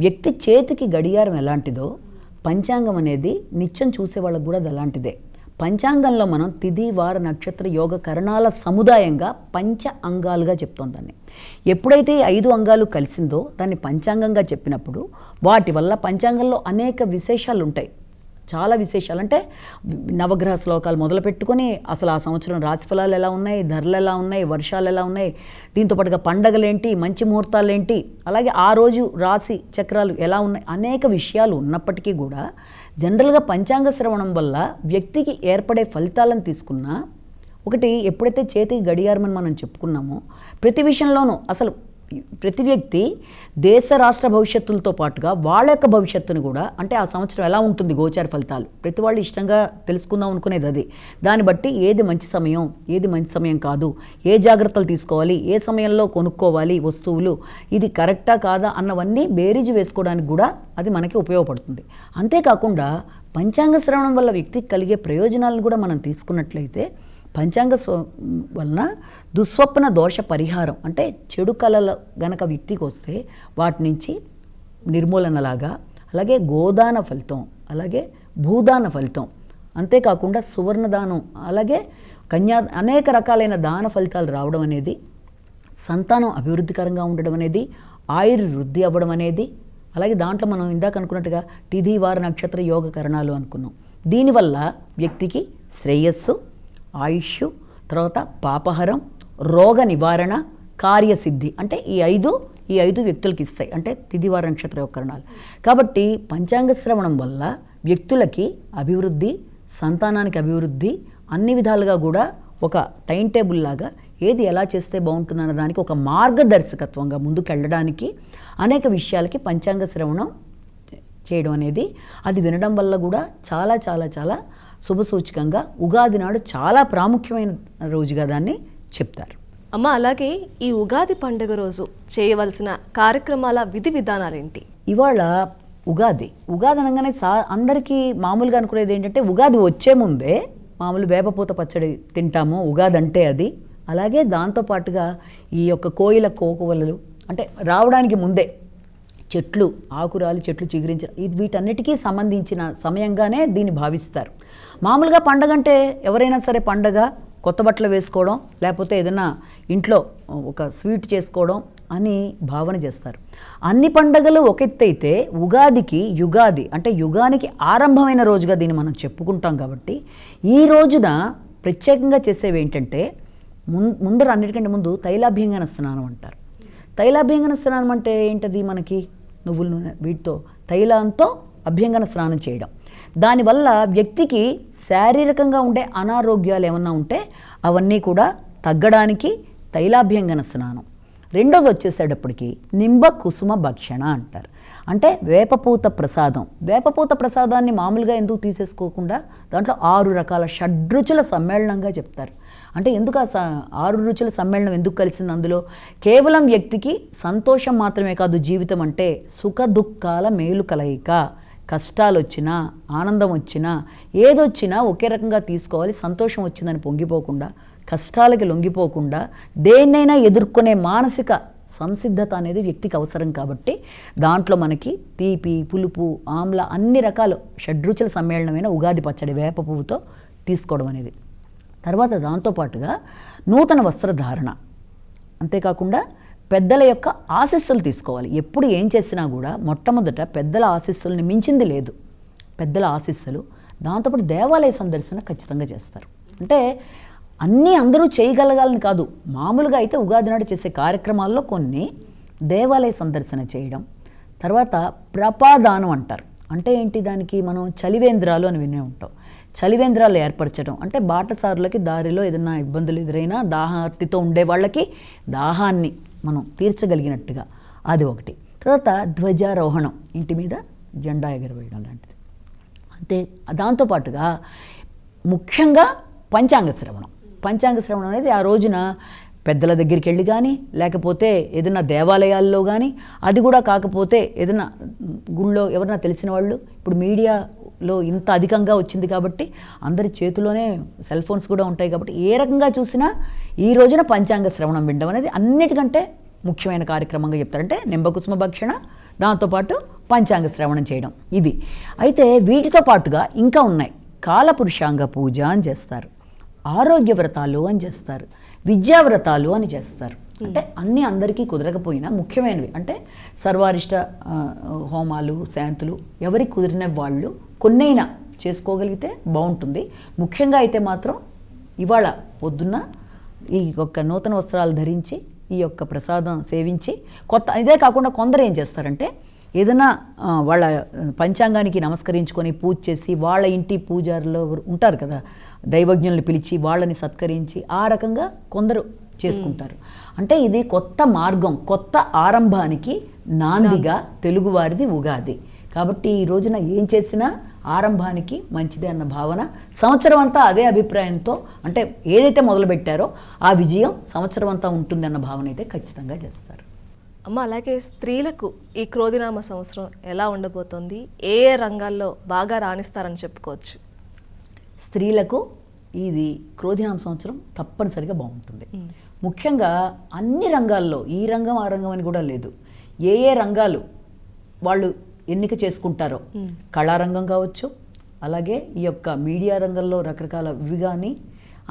వ్యక్తి చేతికి గడియారం ఎలాంటిదో పంచాంగం అనేది నిత్యం చూసే వాళ్ళకు కూడా అది అలాంటిదే. పంచాంగంలో మనం తిథి, వార, నక్షత్ర, యోగ, కరణాల సముదాయంగా పంచ అంగాలుగా చెప్తాం దాన్ని. ఎప్పుడైతే ఈ 5 అంగాలు కలిసిందో దాన్ని పంచాంగంగా చెప్పినప్పుడు వాటి వల్ల పంచాంగంలో అనేక విశేషాలు ఉంటాయి. చాలా విశేషాలు అంటే నవగ్రహ శ్లోకాలు మొదలు పెట్టుకొని అసలు ఆ సంవత్సరం రాశిఫలాలు ఎలా ఉన్నాయి, ధరలు ఎలా ఉన్నాయి, వర్షాలు ఎలా ఉన్నాయి, దీంతో పాటుగా పండగలేంటి, మంచి ముహూర్తాలు ఏంటి, అలాగే ఆ రోజు రాశి చక్రాలు ఎలా ఉన్నాయి, అనేక విషయాలు ఉన్నప్పటికీ కూడా జనరల్గా పంచాంగ శ్రవణం వల్ల వ్యక్తికి ఏర్పడే ఫలితాలను తీసుకున్నా, ఒకటి ఎప్పుడైతే చేతికి గడియారమని మనం చెప్పుకున్నామో ప్రతి విషయంలోనూ అసలు ప్రతి వ్యక్తి దేశ రాష్ట్ర భవిష్యత్తులతో పాటుగా వాళ్ళ యొక్క భవిష్యత్తును కూడా, అంటే ఆ సంవత్సరం ఎలా ఉంటుంది గోచార ఫలితాలు ప్రతి వాళ్ళు ఇష్టంగా తెలుసుకుందాం అనుకునేది అది. దాన్ని బట్టి ఏది మంచి సమయం, ఏది మంచి సమయం కాదు, ఏ జాగ్రత్తలు తీసుకోవాలి, ఏ సమయంలో కొనుక్కోవాలి వస్తువులు, ఇది కరెక్టా కాదా అన్నవన్నీ బేరీజు వేసుకోవడానికి కూడా అది మనకి ఉపయోగపడుతుంది. అంతేకాకుండా పంచాంగ శ్రవణం వల్ల వ్యక్తికి కలిగే ప్రయోజనాలను కూడా మనం తీసుకున్నట్లయితే, పంచాంగ వలన దుస్వప్న దోష పరిహారం, అంటే చెడు కళలు గనక వ్యక్తికి వస్తే వాటి నుంచి నిర్మూలనలాగా, అలాగే గోదాన ఫలితం, అలాగే భూదాన ఫలితం, అంతేకాకుండా సువర్ణదానం, అలాగే అనేక రకాలైన దాన ఫలితాలు రావడం అనేది, సంతానం అభివృద్ధికరంగా ఉండడం అనేది, ఆయుర్వృద్ధి అవ్వడం అనేది, అలాగే దాంట్లో మనం ఇందాక అనుకున్నట్టుగా తిథి, వార, నక్షత్ర, యోగ, కరణాలు అనుకున్నాం. దీనివల్ల వ్యక్తికి శ్రేయస్సు, ఆయుష్, తర్వాత పాపహరం, రోగ నివారణ, కార్యసిద్ధి, అంటే ఈ ఐదు వ్యక్తులకి ఇస్తాయి, అంటే తిథి, వార, నక్షత్ర, యోగ, కరణాలు. కాబట్టి పంచాంగ శ్రవణం వల్ల వ్యక్తులకి అభివృద్ధి, సంతానానికి అభివృద్ధి, అన్ని విధాలుగా కూడా ఒక టైం టేబుల్ లాగా ఏది ఎలా చేస్తే బాగుంటుందన్న దానికి ఒక మార్గదర్శకత్వంగా ముందుకెళ్ళడానికి అనేక విషయాలకి పంచాంగ శ్రవణం చేయడం అనేది, అది వినడం వల్ల కూడా చాలా చాలా చాలా శుభసూచకంగా ఉగాది నాడు చాలా ప్రాముఖ్యమైన రోజుగా దాన్ని చెప్తారు. అమ్మ, అలాగే ఈ ఉగాది పండుగ రోజు చేయవలసిన కార్యక్రమాల విధి విధానాలేంటి? ఇవాళ ఉగాది అనగానే అందరికీ మామూలుగా అనుకునేది ఏంటంటే, ఉగాది వచ్చే ముందే మామూలు వేపపూత పచ్చడి తింటాము ఉగాది అంటే అది. అలాగే దాంతోపాటుగా ఈ యొక్క కోయిల కోకువలలు, అంటే రావడానికి ముందే చెట్లు ఆకురాలి చెట్లు చిగురించడం, వీటన్నిటికీ సంబంధించిన సమయంగానే దీన్ని భావిస్తారు. మామూలుగా పండగ అంటే ఎవరైనా సరే పండగ కొత్త బట్టలు వేసుకోవడం, లేకపోతే ఏదైనా ఇంట్లో ఒక స్వీట్ చేసుకోవడం అని భావన చేస్తారు. అన్ని పండగలు ఒక ఎత్తైతే ఉగాదికి యుగాది, అంటే యుగానికి ఆరంభమైన రోజుగా దీన్ని మనం చెప్పుకుంటాం. కాబట్టి ఈ రోజున ప్రత్యేకంగా చేసేవి ఏంటంటే, ముందర అన్నిటికంటే ముందు తైలాభ్యంగన స్నానం అంటారు. తైలాభ్యంగన స్నానం అంటే ఏంటది? మనకి నువ్వుల నూనె వీటితో తైలంతో అభ్యంగన స్నానం చేయడం. దానివల్ల వ్యక్తికి శారీరకంగా ఉండే అనారోగ్యాలు ఏమన్నా ఉంటే అవన్నీ కూడా తగ్గడానికి తైలాభ్యంగన స్నానం. రెండోది వచ్చేసేటప్పటికి నింబ కుసుమ భక్షణ అంటారు. అంటే వేపపూత ప్రసాదం. వేపపూత ప్రసాదాన్ని మామూలుగా ఎందుకు తీసేసుకోకుండా దాంట్లో 6 రకాల షడ్రుచుల సమ్మేళనంగా చెప్తారు. అంటే ఎందుకు 6 రుచుల సమ్మేళనం ఎందుకు కలిసింది అందులో? కేవలం వ్యక్తికి సంతోషం మాత్రమే కాదు, జీవితం అంటే సుఖ దుఃఖాల మేలు కలయిక. కష్టాలు వచ్చినా, ఆనందం వచ్చినా, ఏదొచ్చినా ఒకే రకంగా తీసుకోవాలి. సంతోషం వచ్చిందని పొంగిపోకుండా, కష్టాలకి లొంగిపోకుండా, దేన్నైనా ఎదుర్కొనే మానసిక సంసిద్ధత అనేది వ్యక్తికి అవసరం. కాబట్టి దాంట్లో మనకి తీపి, పులుపు, ఆమ్ల అన్ని రకాల షడ్రుచుల సమ్మేళనమైన ఉగాది పచ్చడి వేప పువ్వుతో తీసుకోవడం అనేది. తర్వాత దాంతోపాటుగా నూతన వస్త్రధారణ, అంతేకాకుండా పెద్దల యొక్క ఆశీస్సులు తీసుకోవాలి. ఎప్పుడు ఏం చేసినా కూడా మొట్టమొదట పెద్దల ఆశీస్సుల్ని మించింది లేదు. పెద్దల ఆశీస్సులు, దాంతోపాటు దేవాలయ సందర్శన ఖచ్చితంగా చేస్తారు. అంటే అన్నీ అందరూ చేయగలగాలని కాదు, మామూలుగా అయితే ఉగాది నాడు చేసే కార్యక్రమాల్లో కొన్ని దేవాలయ సందర్శన చేయడం. తర్వాత ప్రపాదానం అంటారు. అంటే ఏంటి? దానికి మనం చలివేంద్రాలు అని వినే ఉంటాం. చలివేంద్రాలు ఏర్పరచడం అంటే బాటసారులకి దారిలో ఏదైనా ఇబ్బందులు ఎదురైనా దాహార్తితో ఉండే వాళ్ళకి దాహాన్ని మనం తీర్చగలిగినట్టుగా అది ఒకటి. తర్వాత ధ్వజారోహణం, ఇంటి మీద జెండా ఎగరవేయడం లాంటిది. అయితే దాంతోపాటుగా ముఖ్యంగా పంచాంగ శ్రవణం అనేది ఆ రోజున పెద్దల దగ్గరికి వెళ్ళి కానీ, లేకపోతే ఏదైనా దేవాలయాల్లో కానీ, అది కూడా కాకపోతే ఏదైనా గుళ్ళో ఎవరైనా తెలిసిన వాళ్ళు, ఇప్పుడు మీడియాలో ఇంత అధికంగా వచ్చింది కాబట్టి అందరి చేతిలోనే సెల్ ఫోన్స్ కూడా ఉంటాయి కాబట్టి ఏ రకంగా చూసినా ఈ రోజున పంచాంగ శ్రవణం వినడం అనేది అన్నిటికంటే ముఖ్యమైన కార్యక్రమంగా చెప్తారంటే నింబకుసుమ భక్షణ, దాంతోపాటు పంచాంగ శ్రవణం చేయడం ఇవి. అయితే వీటితో పాటుగా ఇంకా ఉన్నాయి. కాలపురుషాంగ పూజ అని చేస్తారు, ఆరోగ్య వ్రతాలు అని చేస్తారు, విద్యా వ్రతాలు అని చేస్తారు. అంటే అన్నీ అందరికీ కుదరకపోయినా ముఖ్యమైనవి అంటే సర్వారిష్ట హోమాలు, శాంతులు ఎవరికి కుదిరిన వాళ్ళు కొన్నైనా చేసుకోగలిగితే బాగుంటుంది. ముఖ్యంగా అయితే మాత్రం ఇవాళ పొద్దున్న ఈ యొక్క నూతన వస్త్రాలు ధరించి ఈ యొక్క ప్రసాదం సేవించి ఇదే కాకుండా కొందరు ఏం చేస్తారంటే ఏదైనా వాళ్ళ పంచాంగానికి నమస్కరించుకొని పూజ చేసి వాళ్ళ ఇంటి పూజారులో ఉంటారు కదా, దైవజ్ఞులను పిలిచి వాళ్ళని సత్కరించి ఆ రకంగా కొందరు చేసుకుంటారు. అంటే ఇది కొత్త మార్గం, కొత్త ఆరంభానికి నాందిగా తెలుగువారిది ఉగాది. కాబట్టి ఈ రోజున ఏం చేసినా ఆరంభానికి మంచిదే అన్న భావన, సంవత్సరం అంతా అదే అభిప్రాయంతో అంటే ఏదైతే మొదలుపెట్టారో ఆ విజయం సంవత్సరం అంతా ఉంటుంది అన్న భావన అయితే ఖచ్చితంగా చేస్తారు. అమ్మ, అలాగే స్త్రీలకు ఈ క్రోధినామ సంవత్సరం ఎలా ఉండబోతోంది? ఏ ఏ రంగాల్లో బాగా రాణిస్తారని చెప్పుకోవచ్చు? స్త్రీలకు ఇది క్రోధినామ సంవత్సరం తప్పనిసరిగా బాగుంటుంది. ముఖ్యంగా అన్ని రంగాల్లో, ఈ రంగం ఆ రంగం అని కూడా లేదు, ఏ ఏ రంగాలు వాళ్ళు ఎన్నిక చేసుకుంటారో, కళారంగం కావచ్చు, అలాగే ఈ యొక్క మీడియా రంగంలో రకరకాల ఇవి కానీ,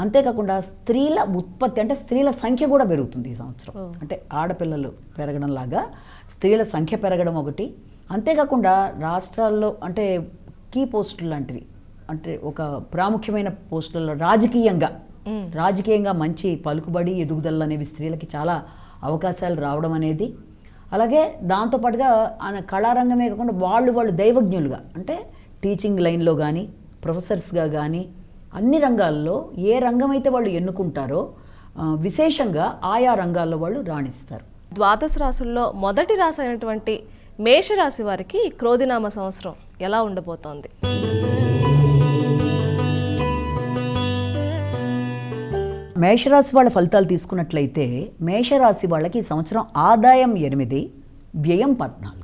అంతేకాకుండా స్త్రీల ఉత్పత్తి అంటే స్త్రీల సంఖ్య కూడా పెరుగుతుంది ఈ సంవత్సరం. అంటే ఆడపిల్లలు పెరగడం లాగా స్త్రీల సంఖ్య పెరగడం ఒకటి. అంతేకాకుండా రాష్ట్రాల్లో అంటే కీ పోస్టులు లాంటివి అంటే ఒక ప్రాముఖ్యమైన పోస్టులలో రాజకీయంగా మంచి పలుకుబడి, ఎదుగుదల అనేవి స్త్రీలకి చాలా అవకాశాలు రావడం అనేది, అలాగే దాంతోపాటుగా కళారంగమే కాకుండా వాళ్ళు దైవజ్ఞులుగా అంటే టీచింగ్ లైన్లో కానీ, ప్రొఫెసర్స్గా కానీ అన్ని రంగాల్లో ఏ రంగం అయితే వాళ్ళు ఎన్నుకుంటారో విశేషంగా ఆయా రంగాల్లో వాళ్ళు రాణిస్తారు. ద్వాదశ రాశుల్లో మొదటి రాశి అయినటువంటి మేషరాశి వారికి ఈ క్రోధినామ సంవత్సరం ఎలా ఉండబోతోంది? మేషరాశి వాళ్ళ ఫలితాలు తీసుకున్నట్లయితే మేషరాశి వాళ్ళకి ఈ సంవత్సరం ఆదాయం 8, వ్యయం 14,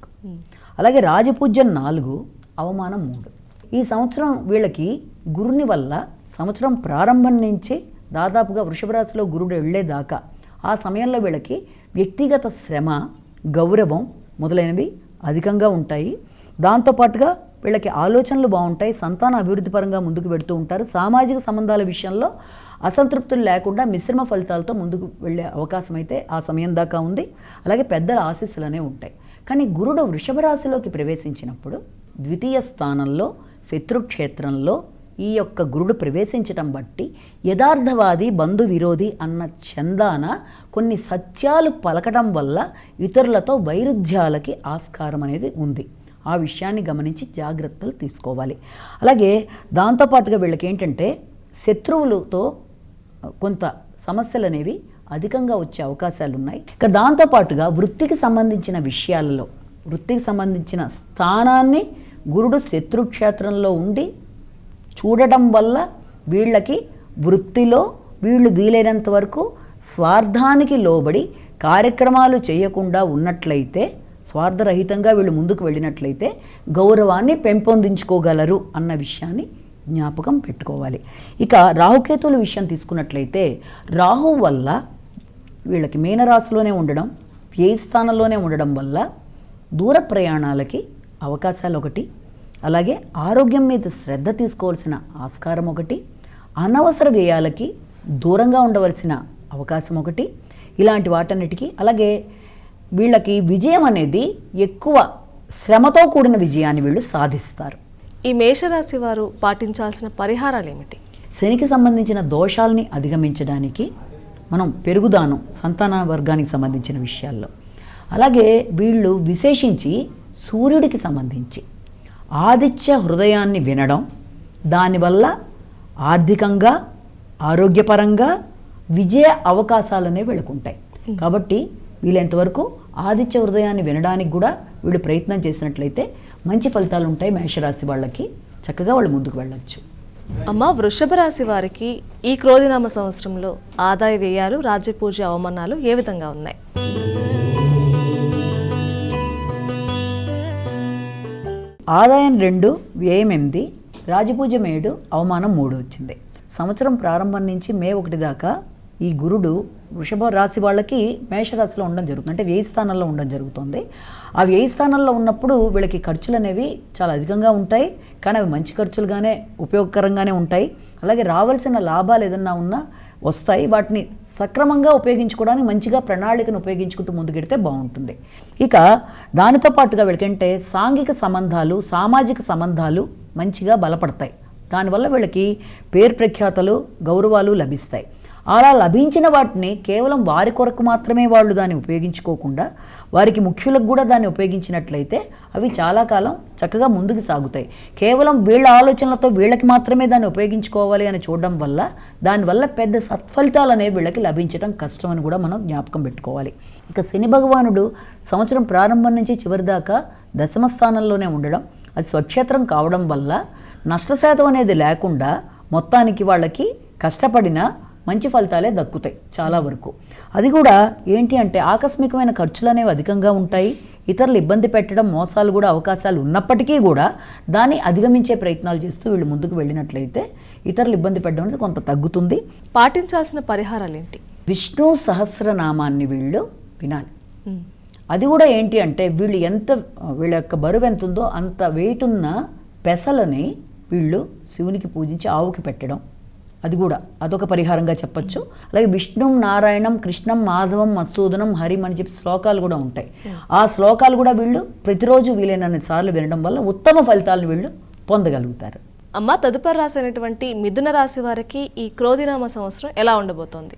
అలాగే రాజపూజ్యం 4, అవమానం 3. ఈ సంవత్సరం వీళ్ళకి గురుని వల్ల సంవత్సరం ప్రారంభం నుంచి దాదాపుగా వృషభ రాశిలో గురుడు వెళ్ళేదాకా ఆ సమయంలో వీళ్ళకి వ్యక్తిగత శ్రమ, గౌరవం మొదలైనవి అధికంగా ఉంటాయి. దాంతోపాటుగా వీళ్ళకి ఆలోచనలు బాగుంటాయి, సంతాన అభివృద్ధి పరంగా ముందుకు వెళుతూ ఉంటారు. సామాజిక సంబంధాల విషయంలో అసంతృప్తులు లేకుండా మిశ్రమ ఫలితాలతో ముందుకు వెళ్ళే అవకాశం అయితే ఆ సమయం దాకా ఉంది. అలాగే పెద్దల ఆశీస్సులనే ఉంటాయి. కానీ గురుడు వృషభ రాశిలోకి ప్రవేశించినప్పుడు ద్వితీయ స్థానంలో శత్రుక్షేత్రంలో ఈ యొక్క గురుడు ప్రవేశించటం బట్టి యథార్థవాది, బంధు విరోధి అన్న చందాన కొన్ని సత్యాలు పలకటం వల్ల ఇతరులతో వైరుధ్యాలకి ఆస్కారం అనేది ఉంది. ఆ విషయాన్ని గమనించి జాగ్రత్తలు తీసుకోవాలి. అలాగే దాంతోపాటుగా వీళ్ళకి ఏంటంటే శత్రువులతో కొంత సమస్యలు అనేవి అధికంగా వచ్చే అవకాశాలు ఉన్నాయి. ఇక దాంతోపాటుగా వృత్తికి సంబంధించిన విషయాలలో, వృత్తికి సంబంధించిన స్థానాన్ని గురుడు శత్రుక్షేత్రంలో ఉండి చూడటం వల్ల వీళ్ళకి వృత్తిలో వీళ్ళు వీలైనంత వరకు స్వార్థానికి లోబడి కార్యక్రమాలు చేయకుండా ఉన్నట్లయితే, స్వార్థరహితంగా వీళ్ళు ముందుకు వెళ్ళినట్లయితే గౌరవాన్ని పెంపొందించుకోగలరు అన్న విషయాన్ని జ్ఞాపకం పెట్టుకోవాలి. ఇక రాహుకేతువుల విషయం తీసుకున్నట్లయితే రాహు వల్ల వీళ్ళకి మీనరాశిలోనే ఉండడం, వ్యయ స్థానంలోనే ఉండడం వల్ల దూర ప్రయాణాలకి అవకాశాలు ఒకటి, అలాగే ఆరోగ్యం మీద శ్రద్ధ తీసుకోవాల్సిన ఆస్కారం ఒకటి, అనవసర వ్యయాలకి దూరంగా ఉండవలసిన అవకాశం ఒకటి, ఇలాంటి వాటన్నిటికీ. అలాగే వీళ్ళకి విజయం అనేది ఎక్కువ శ్రమతో కూడిన విజయాన్ని వీళ్ళు సాధిస్తారు. ఈ మేషరాశి వారు పాటించాల్సిన పరిహారాలు ఏమిటి? శనికి సంబంధించిన దోషాలని అధిగమించడానికి మనం పెరుగుదానం, సంతాన వర్గానికి సంబంధించిన విషయాల్లో, అలాగే వీళ్ళు విశేషించి సూర్యుడికి సంబంధించి ఆదిత్య హృదయాన్ని వినడం, దానివల్ల ఆర్థికంగా, ఆరోగ్యపరంగా విజయ అవకాశాలు అనేవి వీళ్ళకుంటాయి. కాబట్టి వీళ్ళంతవరకు ఆదిత్య హృదయాన్ని వినడానికి కూడా వీళ్ళు ప్రయత్నం చేసినట్లయితే మంచి ఫలితాలు ఉంటాయి మేషరాశి వాళ్ళకి. చక్కగా వాళ్ళు ముందుకు వెళ్ళొచ్చు. అమ్మ, వృషభ రాశి వారికి ఈ క్రోధినామ సంవత్సరంలో ఆదాయ వ్యయాలు, రాజ్యపూజ అవమానాలు ఏ విధంగా ఉన్నాయి? ఆదాయం 2, వ్యయం 8, రాజపూజ 7, అవమానం 3 వచ్చింది. సంవత్సరం ప్రారంభం నుంచి మే 1 దాకా ఈ గురుడు వృషభ రాశి వాళ్ళకి మేషరాశిలో ఉండడం జరుగుతుంది, అంటే వ్యయ స్థానంలో ఉండడం జరుగుతుంది. ఆ వ్యయ స్థానంలో ఉన్నప్పుడు వీళ్ళకి ఖర్చులు అనేవి చాలా అధికంగా ఉంటాయి, కానీ అవి మంచి ఖర్చులుగానే ఉపయోగకరంగానే ఉంటాయి. అలాగే రావాల్సిన లాభాలు ఏదన్నా ఉన్నా వస్తాయి, వాటిని సక్రమంగా ఉపయోగించుకోవడానికి మంచిగా ప్రణాళికను ఉపయోగించుకుంటూ ముందుకెడితే బాగుంటుంది. ఇక దానితో పాటుగా వీళ్ళకంటే సాంఘిక సంబంధాలు, సామాజిక సంబంధాలు మంచిగా బలపడతాయి. దానివల్ల వీళ్ళకి పేరు ప్రఖ్యాతలు, గౌరవాలు లభిస్తాయి. అలా లభించిన వాటిని కేవలం వారి కొరకు మాత్రమే వాళ్ళు దాన్ని ఉపయోగించుకోకుండా వారికి ముఖ్యులకు కూడా దాన్ని ఉపయోగించినట్లయితే అవి చాలా కాలం చక్కగా ముందుకు సాగుతాయి. కేవలం వీళ్ళ ఆలోచనలతో వీళ్ళకి మాత్రమే దాన్ని ఉపయోగించుకోవాలి అని చూడడం వల్ల దానివల్ల పెద్ద సత్ఫలితాలు అనేవి వీళ్ళకి లభించడం కష్టం అని కూడా మనం జ్ఞాపకం పెట్టుకోవాలి. ఇక శని భగవానుడు సంవత్సరం ప్రారంభం నుంచి చివరి దాకా దశమ స్థానంలోనే ఉండడం, అది స్వక్షేత్రం కావడం వల్ల నష్టశాతం అనేది లేకుండా మొత్తానికి వాళ్ళకి కష్టపడిన మంచి ఫలితాలే దక్కుతాయి చాలా వరకు. అది కూడా ఏంటి అంటే ఆకస్మికమైన ఖర్చులు అనేవి అధికంగా ఉంటాయి. ఇతరులు ఇబ్బంది పెట్టడం, మోసాలు కూడా అవకాశాలు ఉన్నప్పటికీ కూడా దాన్ని అధిగమించే ప్రయత్నాలు చేస్తూ వీళ్ళు ముందుకు వెళ్ళినట్లయితే ఇతరులు ఇబ్బంది పెట్టడం అనేది కొంత తగ్గుతుంది. పాటించాల్సిన పరిహారాలు ఏంటి? విష్ణు సహస్రనామాన్ని వీళ్ళు వినాలి. అది కూడా ఏంటి అంటే వీళ్ళ యొక్క బరువు ఎంత ఉందో అంత వెయిట్ ఉన్న పెసలని వీళ్ళు శివునికి పూజించి ఆవుకి పెట్టడం, అది కూడా అదొక పరిహారంగా చెప్పచ్చు. అలాగే విష్ణుం నారాయణం కృష్ణం మాధవం మధుసూదనం హరిం అని చెప్పి శ్లోకాలు కూడా ఉంటాయి. ఆ శ్లోకాలు కూడా వీళ్ళు ప్రతిరోజు వీలైనన్ని సార్లు వినడం వల్ల ఉత్తమ ఫలితాలను వీళ్ళు పొందగలుగుతారు. అమ్మ, తదుపరి రాశి అయినటువంటి మిథున రాశి వారికి ఈ క్రోధినామ సంవత్సరం ఎలా ఉండబోతోంది?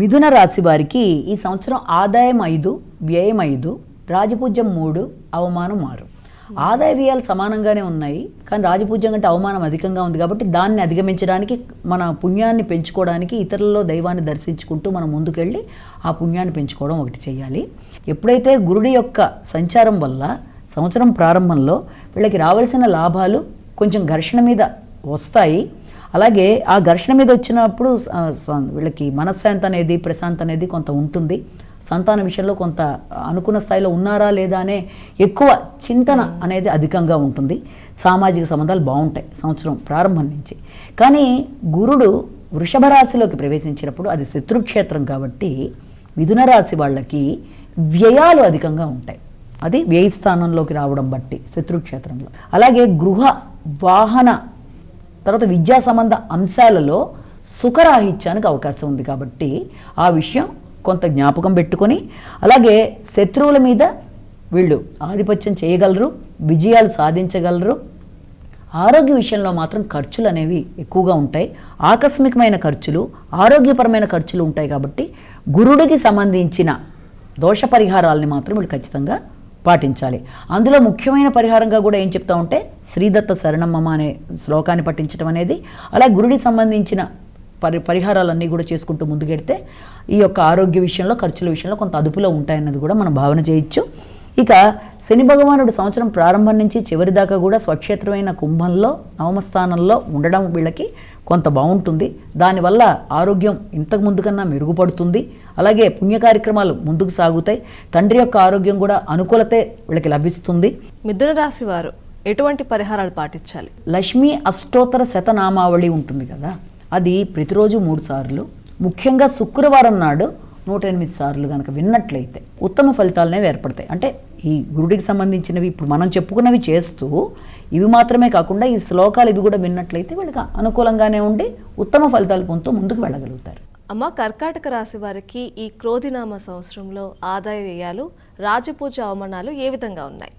మిథున రాశి వారికి ఈ సంవత్సరం ఆదాయం 5, వ్యయం 5, రాజపూజ్యం 3, అవమానం 6. ఆదాయ వ్యయాలు సమానంగానే ఉన్నాయి, కానీ రాజపూజ్యం కంటే అవమానం అధికంగా ఉంది కాబట్టి దాన్ని అధిగమించడానికి, మన పుణ్యాన్ని పెంచుకోవడానికి ఇతరులలో దైవాన్ని దర్శించుకుంటూ మనం ముందుకెళ్ళి ఆ పుణ్యాన్ని పెంచుకోవడం ఒకటి చేయాలి. ఎప్పుడైతే గురుడి యొక్క సంచారం వల్ల సంవత్సరం ప్రారంభంలో వీళ్ళకి రావాల్సిన లాభాలు కొంచెం ఘర్షణ మీద వస్తాయి. అలాగే ఆ ఘర్షణ మీద వచ్చినప్పుడు వీళ్ళకి మనశ్శాంతి అనేది, ప్రశాంతి అనేది కొంత ఉంటుంది. సంతాన విషయంలో కొంత అనుకున్న స్థాయిలో ఉన్నారా లేదా అనే ఎక్కువ చింతన అనేది అధికంగా ఉంటుంది. సామాజిక సంబంధాలు బాగుంటాయి సంవత్సరం ప్రారంభం నుంచి. కానీ గురుడు వృషభ రాశిలోకి ప్రవేశించినప్పుడు అది శత్రుక్షేత్రం కాబట్టి మిథున రాశి వాళ్ళకి వ్యయాలు అధికంగా ఉంటాయి. అది వ్యయ స్థానంలోకి రావడం బట్టి శత్రుక్షేత్రంలో. అలాగే గృహ, వాహన, తర్వాత విద్యా సంబంధ అంశాలలో సుఖరాహిత్యానికి అవకాశం ఉంది కాబట్టి ఆ విషయం కొంత జ్ఞాపకం పెట్టుకొని, అలాగే శత్రువుల మీద వీళ్ళు ఆధిపత్యం చేయగలరు, విజయాలు సాధించగలరు. ఆరోగ్య విషయంలో మాత్రం ఖర్చులు అనేవి ఎక్కువగా ఉంటాయి. ఆకస్మికమైన ఖర్చులు, ఆరోగ్యపరమైన ఖర్చులు ఉంటాయి కాబట్టి గురుడికి సంబంధించిన దోష పరిహారాలని మాత్రం వీళ్ళు ఖచ్చితంగా పాటించాలి. అందులో ముఖ్యమైన పరిహారంగా కూడా ఏం చెప్తా ఉంటే శ్రీదత్త శరణమ్మ అనే శ్లోకాన్ని పఠించడం అనేది, అలాగే గురుడికి సంబంధించిన పరిహారాలన్నీ కూడా చేసుకుంటూ ముందుకెడితే ఈ యొక్క ఆరోగ్య విషయంలో, ఖర్చుల విషయంలో కొంత అదుపులో ఉంటాయన్నది కూడా మనం భావన చేయొచ్చు. ఇక శని భగవానుడు సంవత్సరం ప్రారంభం నుంచి చివరి దాకా కూడా స్వక్షేత్రమైన కుంభంలో నవమస్థానంలో ఉండడం వీళ్ళకి కొంత బాగుంటుంది. దానివల్ల ఆరోగ్యం ఇంతకు ముందు కన్నా మెరుగుపడుతుంది. అలాగే పుణ్య కార్యక్రమాలు ముందుకు సాగుతాయి. తండ్రి యొక్క ఆరోగ్యం కూడా అనుకూలతే వీళ్ళకి లభిస్తుంది. మిథున రాశి వారు ఎటువంటి పరిహారాలు పాటించాలి? లక్ష్మీ అష్టోత్తర శతనామావళి ఉంటుంది కదా, అది ప్రతిరోజు 3 సార్లు, ముఖ్యంగా శుక్రవారం నాడు 108 సార్లు కనుక విన్నట్లయితే ఉత్తమ ఫలితాలనే ఏర్పడతాయి. అంటే ఈ గురుడికి సంబంధించినవి ఇప్పుడు మనం చెప్పుకున్నవి చేస్తూ ఇవి మాత్రమే కాకుండా ఈ శ్లోకాలు ఇవి కూడా విన్నట్లయితే వీళ్ళకి అనుకూలంగానే ఉండి ఉత్తమ ఫలితాలు పొందుతూ ముందుకు వెళ్ళగలుగుతారు. అమ్మ, కర్కాటక రాశి వారికి ఈ క్రోధినామ సంవత్సరంలో ఆదాయ వ్యయాలు, రాజపూజ అవమానాలు ఏ విధంగా ఉన్నాయి?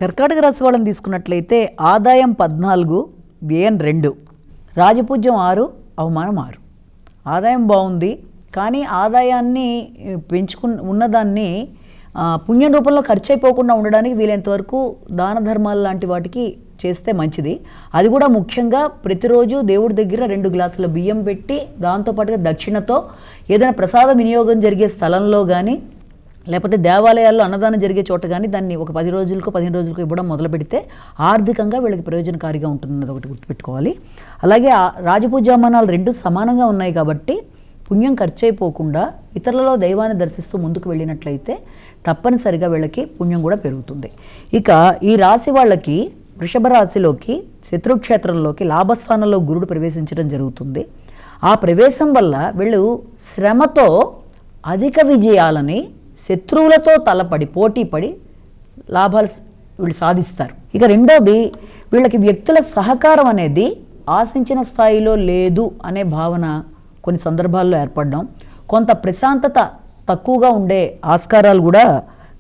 కర్కాటక రాశి వాళ్ళని తీసుకున్నట్లయితే ఆదాయం 14, వ్యయం 2, రాజపూజ్యం 6, అవమానం 6. ఆదాయం బాగుంది, కానీ ఆదాయాన్ని ఉన్నదాన్ని పుణ్యం రూపంలో ఖర్చు అయిపోకుండా ఉండడానికి వీలైనంతవరకు దాన ధర్మాలు లాంటి వాటికి చేస్తే మంచిది. అది కూడా ముఖ్యంగా ప్రతిరోజు దేవుడి దగ్గర 2 గ్లాసుల బియ్యం పెట్టి దాంతోపాటుగా దక్షిణతో ఏదైనా ప్రసాద వినియోగం జరిగే స్థలంలో కానీ లేకపోతే దేవాలయాల్లో అన్నదానం జరిగే చోట కానీ దాన్ని ఒక 10 రోజులకు 15 రోజులకు ఇవ్వడం మొదలు పెడితే ఆర్థికంగా వీళ్ళకి ప్రయోజనకారిగా ఉంటుందన్నది ఒకటి గుర్తుపెట్టుకోవాలి. అలాగే రాజపూజామానాలు రెండు సమానంగా ఉన్నాయి కాబట్టి పుణ్యం ఖర్చు అయిపోకుండా ఇతరులలో దైవాన్ని దర్శిస్తూ ముందుకు వెళ్ళినట్లయితే తప్పనిసరిగా వీళ్ళకి పుణ్యం కూడా పెరుగుతుంది. ఇక ఈ రాశి వాళ్ళకి వృషభ రాశిలోకి శత్రుక్షేత్రంలోకి లాభస్థానంలో గురుడు ప్రవేశించడం జరుగుతుంది. ఆ ప్రవేశం వల్ల వీళ్ళు శ్రమతో అధిక విజయాలని శత్రువులతో తలపడి పోటీపడి లాభాలు వీళ్ళు సాధిస్తారు. ఇక రెండోది, వీళ్ళకి వ్యక్తుల సహకారం అనేది ఆశించిన స్థాయిలో లేదు అనే భావన కొన్ని సందర్భాల్లో ఏర్పడడం, కొంత ప్రశాంతత తక్కువగా ఉండే ఆస్కారాలు కూడా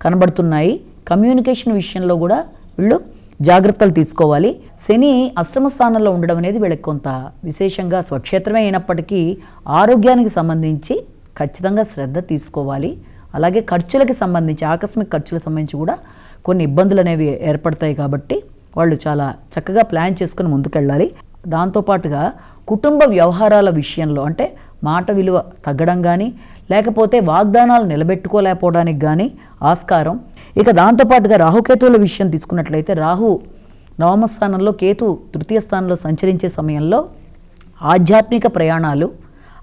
కనబడుతున్నాయి. కమ్యూనికేషన్ విషయంలో కూడా వీళ్ళు జాగ్రత్తలు తీసుకోవాలి. శని అష్టమ స్థానంలో ఉండడం అనేది వీళ్ళకి కొంత విశేషంగా స్వక్షేత్రమే అయినప్పటికీ ఆరోగ్యానికి సంబంధించి ఖచ్చితంగా శ్రద్ధ తీసుకోవాలి. అలాగే ఖర్చులకి సంబంధించి ఆకస్మిక ఖర్చులకు సంబంధించి కూడా కొన్ని ఇబ్బందులు అనేవి ఏర్పడతాయి కాబట్టి వాళ్ళు చాలా చక్కగా ప్లాన్ చేసుకుని ముందుకెళ్ళాలి. దాంతోపాటుగా కుటుంబ వ్యవహారాల విషయంలో అంటే మాట విలువ తగ్గడం కానీ లేకపోతే వాగ్దానాలు నిలబెట్టుకోలేకపోవడానికి కానీ ఆస్కారం. ఇక దాంతోపాటుగా రాహుకేతువుల విషయం తీసుకున్నట్లయితే రాహు నవమ స్థానంలో, కేతు తృతీయ స్థానంలో సంచరించే సమయంలో ఆధ్యాత్మిక ప్రయాణాలు,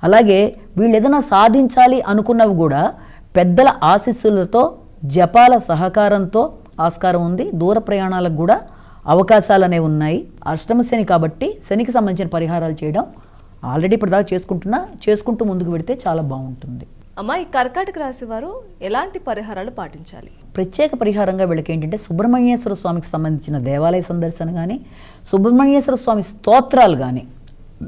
అలాగే వీళ్ళు ఏదైనా సాధించాలి అనుకున్నవి కూడా పెద్దల ఆశీస్సులతో జపాల సహకారంతో ఆస్కారం ఉంది. దూర ప్రయాణాలకు కూడా అవకాశాలు అనేవి ఉన్నాయి. అష్టమ శని కాబట్టి శనికి సంబంధించిన పరిహారాలు చేయడం ఆల్రెడీ ఇప్పటిదాకా చేసుకుంటూ ముందుకు పెడితే చాలా బాగుంటుంది. అమ్మా, ఈ కర్కాటక రాశి వారు ఎలాంటి పరిహారాలు పాటించాలి? ప్రత్యేక పరిహారంగా వీళ్ళకి ఏంటంటే సుబ్రహ్మణ్యేశ్వర స్వామికి సంబంధించిన దేవాలయ సందర్శన కానీ సుబ్రహ్మణ్యేశ్వర స్వామి స్తోత్రాలు కానీ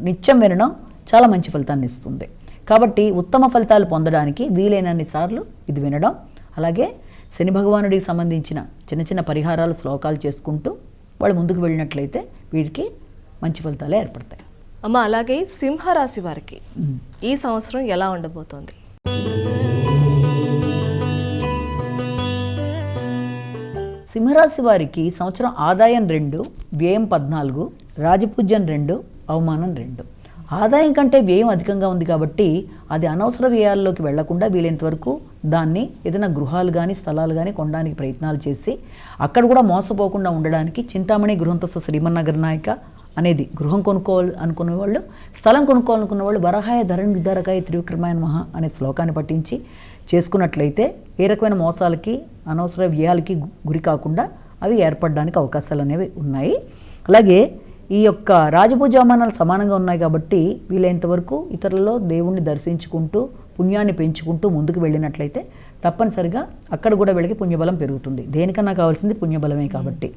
నిత్యం వినడం చాలా మంచి ఫలితాన్ని ఇస్తుంది. కాబట్టి ఉత్తమ ఫలితాలు పొందడానికి వీలైనన్ని సార్లు ఇది వినడం, అలాగే శని భగవానుడికి సంబంధించిన చిన్న చిన్న పరిహారాలు శ్లోకాలు చేసుకుంటూ వాళ్ళు ముందుకు వెళ్ళినట్లయితే వీరికి మంచి ఫలితాలే ఏర్పడతాయి. అమ్మ, అలాగే సింహరాశి వారికి ఈ సంవత్సరం ఎలా ఉండబోతోంది? సింహరాశి వారికి సంవత్సరం ఆదాయం 2, వ్యయం 14, రాజపూజ్యం 2, అవమానం 2. ఆదాయం కంటే వ్యయం అధికంగా ఉంది కాబట్టి అది అనవసర వ్యయాల్లోకి వెళ్లకుండా వీలైనంతవరకు దాన్ని ఏదైనా గృహాలు కానీ స్థలాలు కానీ కొనడానికి ప్రయత్నాలు చేసి అక్కడ కూడా మోసపోకుండా ఉండడానికి చింతామణి గృహంతస్థ శ్రీమన్నగర నాయక అనేది గృహం కొనుక్కోవాలి అనుకునే వాళ్ళు, స్థలం కొనుక్కోవాలనుకున్న వాళ్ళు వరహాయ ధరణి నిర్ధారకాయ త్రివిక్రమాయ మహా అనే శ్లోకాన్ని పఠించి చేసుకున్నట్లయితే ఏ రకమైన మోసాలకి అనవసర వ్యయాలకి గురి కాకుండా అవి ఏర్పడడానికి అవకాశాలు అనేవి ఉన్నాయి. అలాగే ఈ యొక్క రాజపూజామానాలు సమానంగా ఉన్నాయి కాబట్టి వీలైనంతవరకు ఇతరులలో దేవుణ్ణి దర్శించుకుంటూ పుణ్యాన్ని పెంచుకుంటూ ముందుకు వెళ్ళినట్లయితే తప్పనిసరిగా అక్కడ కూడా వీళ్ళకి పుణ్యబలం పెరుగుతుంది. దేనికన్నా కావాల్సింది పుణ్యబలమే కాబట్టి.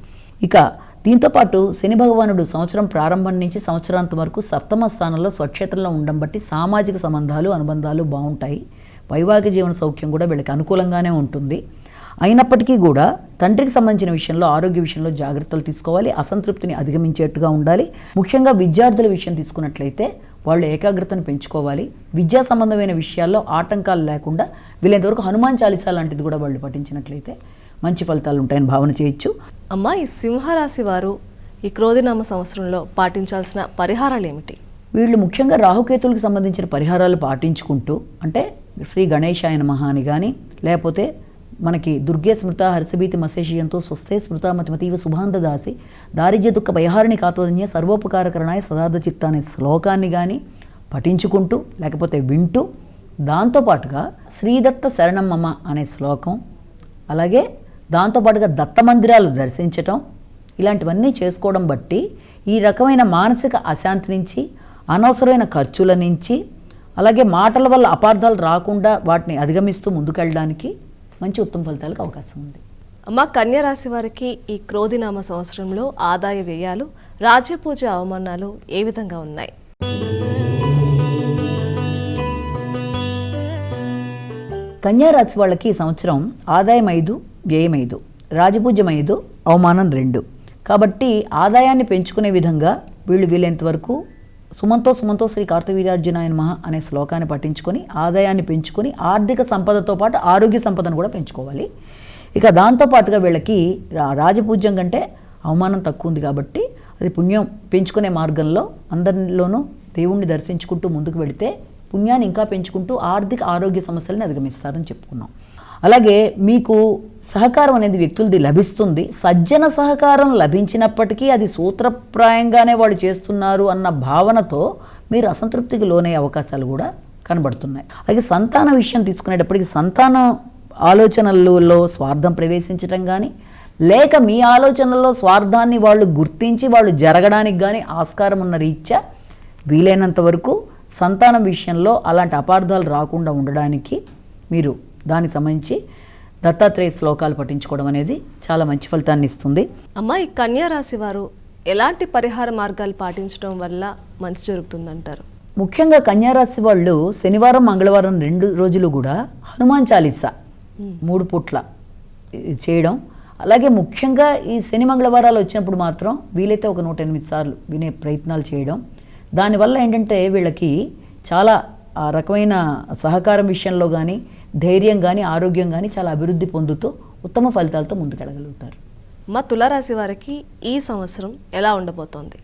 ఇక దీంతోపాటు శని భగవానుడు సంవత్సరం ప్రారంభం నుంచి సంవత్సరాంతం వరకు సప్తమ స్థానంలో స్వక్షేత్రంలో ఉండడం బట్టి సామాజిక సంబంధాలు అనుబంధాలు బాగుంటాయి. వైవాహిక జీవన సౌఖ్యం కూడా వీళ్ళకి అనుకూలంగానే ఉంటుంది. అయినప్పటికీ కూడా తండ్రికి సంబంధించిన విషయంలో ఆరోగ్య విషయంలో జాగ్రత్తలు తీసుకోవాలి. అసంతృప్తిని అధిగమించేట్టుగా ఉండాలి. ముఖ్యంగా విద్యార్థుల విషయం తీసుకున్నట్లయితే వాళ్ళు ఏకాగ్రతను పెంచుకోవాలి. విద్యా సంబంధమైన విషయాల్లో ఆటంకాలు లేకుండా వీలైనంతవరకు హనుమాన్ చాలీసా లాంటిది కూడా వాళ్ళు పఠించినట్లయితే మంచి ఫలితాలు ఉంటాయని భావన చేయొచ్చు. అమ్మ, ఈ సింహరాశి వారు ఈ క్రోధినామ సంవత్సరంలో పాటించాల్సిన పరిహారాలు ఏమిటి? వీళ్ళు ముఖ్యంగా రాహుకేతులకు సంబంధించిన పరిహారాలు పాటించుకుంటూ అంటే శ్రీ గణేశాయ నమః అని కానీ లేకపోతే మనకి దుర్గే స్మృత హర్షభీతి మశేషియంతో స్వస్థే స్మృత మతిమతీవ శుభాంతదాసి దారిద్ర్య దుఃఖ భయహారిణి కాతోన్య సర్వోపకారకరణాయ సదార్థ చిత్త అనే శ్లోకాన్ని కానీ పఠించుకుంటూ లేకపోతే వింటూ దాంతోపాటుగా శ్రీదత్త శరణం మమ అనే శ్లోకం, అలాగే దాంతోపాటుగా దత్త మందిరాలు దర్శించటం, ఇలాంటివన్నీ చేసుకోవడం బట్టి ఈ రకమైన మానసిక అశాంతి నుంచి అనవసరమైన ఖర్చుల నుంచి అలాగే మాటల వల్ల అపార్థాలు రాకుండా వాటిని అధిగమిస్తూ ముందుకెళ్ళడానికి మంచి ఉత్తమ ఫలితాలకు అవకాశం ఉంది. అమ్మ, కన్యా రాశి వారికి ఈ క్రోధినామ సంవత్సరంలో ఆదాయ వ్యయాలు రాజ్యపూజ అవమానాలు ఏ విధంగా ఉన్నాయి? కన్యా రాశి వాళ్ళకి ఈ సంవత్సరం ఆదాయం 5, వ్యయం 5, రాజపూజ్యం 5, అవమానం 2. కాబట్టి ఆదాయాన్ని పెంచుకునే విధంగా వీలైనంతవరకు సుమంతో శ్రీ కార్తవీర్యార్జునాయ నమః అనే శ్లోకాన్ని పఠించుకొని ఆదాయాన్ని పెంచుకొని ఆర్థిక సంపదతో పాటు ఆరోగ్య సంపదను కూడా పెంచుకోవాలి. ఇక దాంతోపాటుగా వీళ్ళకి రాజపూజ్యం కంటే అవమానం తక్కువ ఉంది కాబట్టి అది పుణ్యం పెంచుకునే మార్గంలో అందరిలోనూ దేవుణ్ణి దర్శించుకుంటూ ముందుకు వెళితే పుణ్యాన్ని ఇంకా పెంచుకుంటూ ఆర్థిక ఆరోగ్య సమస్యలను అధిగమిస్తారని చెప్పుకున్నాం. అలాగే మీకు సహకారం అనేది వ్యక్తులది లభిస్తుంది. సజ్జన సహకారం లభించినప్పటికీ అది సూత్రప్రాయంగానే వాళ్ళు చేస్తున్నారు అన్న భావనతో మీరు అసంతృప్తికి లోనయ్యే అవకాశాలు కూడా కనబడుతున్నాయి. అలాగే సంతాన విషయం తీసుకునేటప్పటికి సంతాన ఆలోచనలలో స్వార్థం ప్రవేశించడం కానీ, లేక మీ ఆలోచనల్లో స్వార్థాన్ని వాళ్ళు గుర్తించి వాళ్ళు జరగడానికి కానీ ఆస్కారం ఉన్న రీత్యా వీలైనంత వరకు సంతానం విషయంలో అలాంటి అపార్థాలు రాకుండా ఉండడానికి మీరు దానికి సంబంధించి దత్తాత్రేయ శ్లోకాలు పఠించుకోవడం అనేది చాలా మంచి ఫలితాన్ని ఇస్తుంది. అమ్మ, ఈ కన్యా రాశి వారు ఎలాంటి పరిహార మార్గాలు పాటించడం వల్ల మంచి జరుగుతుందంటారు? ముఖ్యంగా కన్యారాశి వాళ్ళు శనివారం మంగళవారం 2 రోజులు కూడా హనుమాన్ చాలీసా 3 పూట్ల చేయడం, అలాగే ముఖ్యంగా ఈ శని మంగళవారాలు వచ్చినప్పుడు మాత్రం వీలైతే ఒక 108 సార్లు వినే ప్రయత్నాలు చేయడం. దానివల్ల ఏంటంటే వీళ్ళకి చాలా ఆ రకమైన సహకారం విషయంలో కానీ, ధైర్యం కానీ, ఆరోగ్యం కానీ చాలా అభివృద్ధి పొందుతూ ఉత్తమ ఫలితాలతో ముందుకెళ్ళగలుగుతారు. మా తులారాశి వారికి ఈ సంవత్సరం ఎలా ఉండబోతోంది?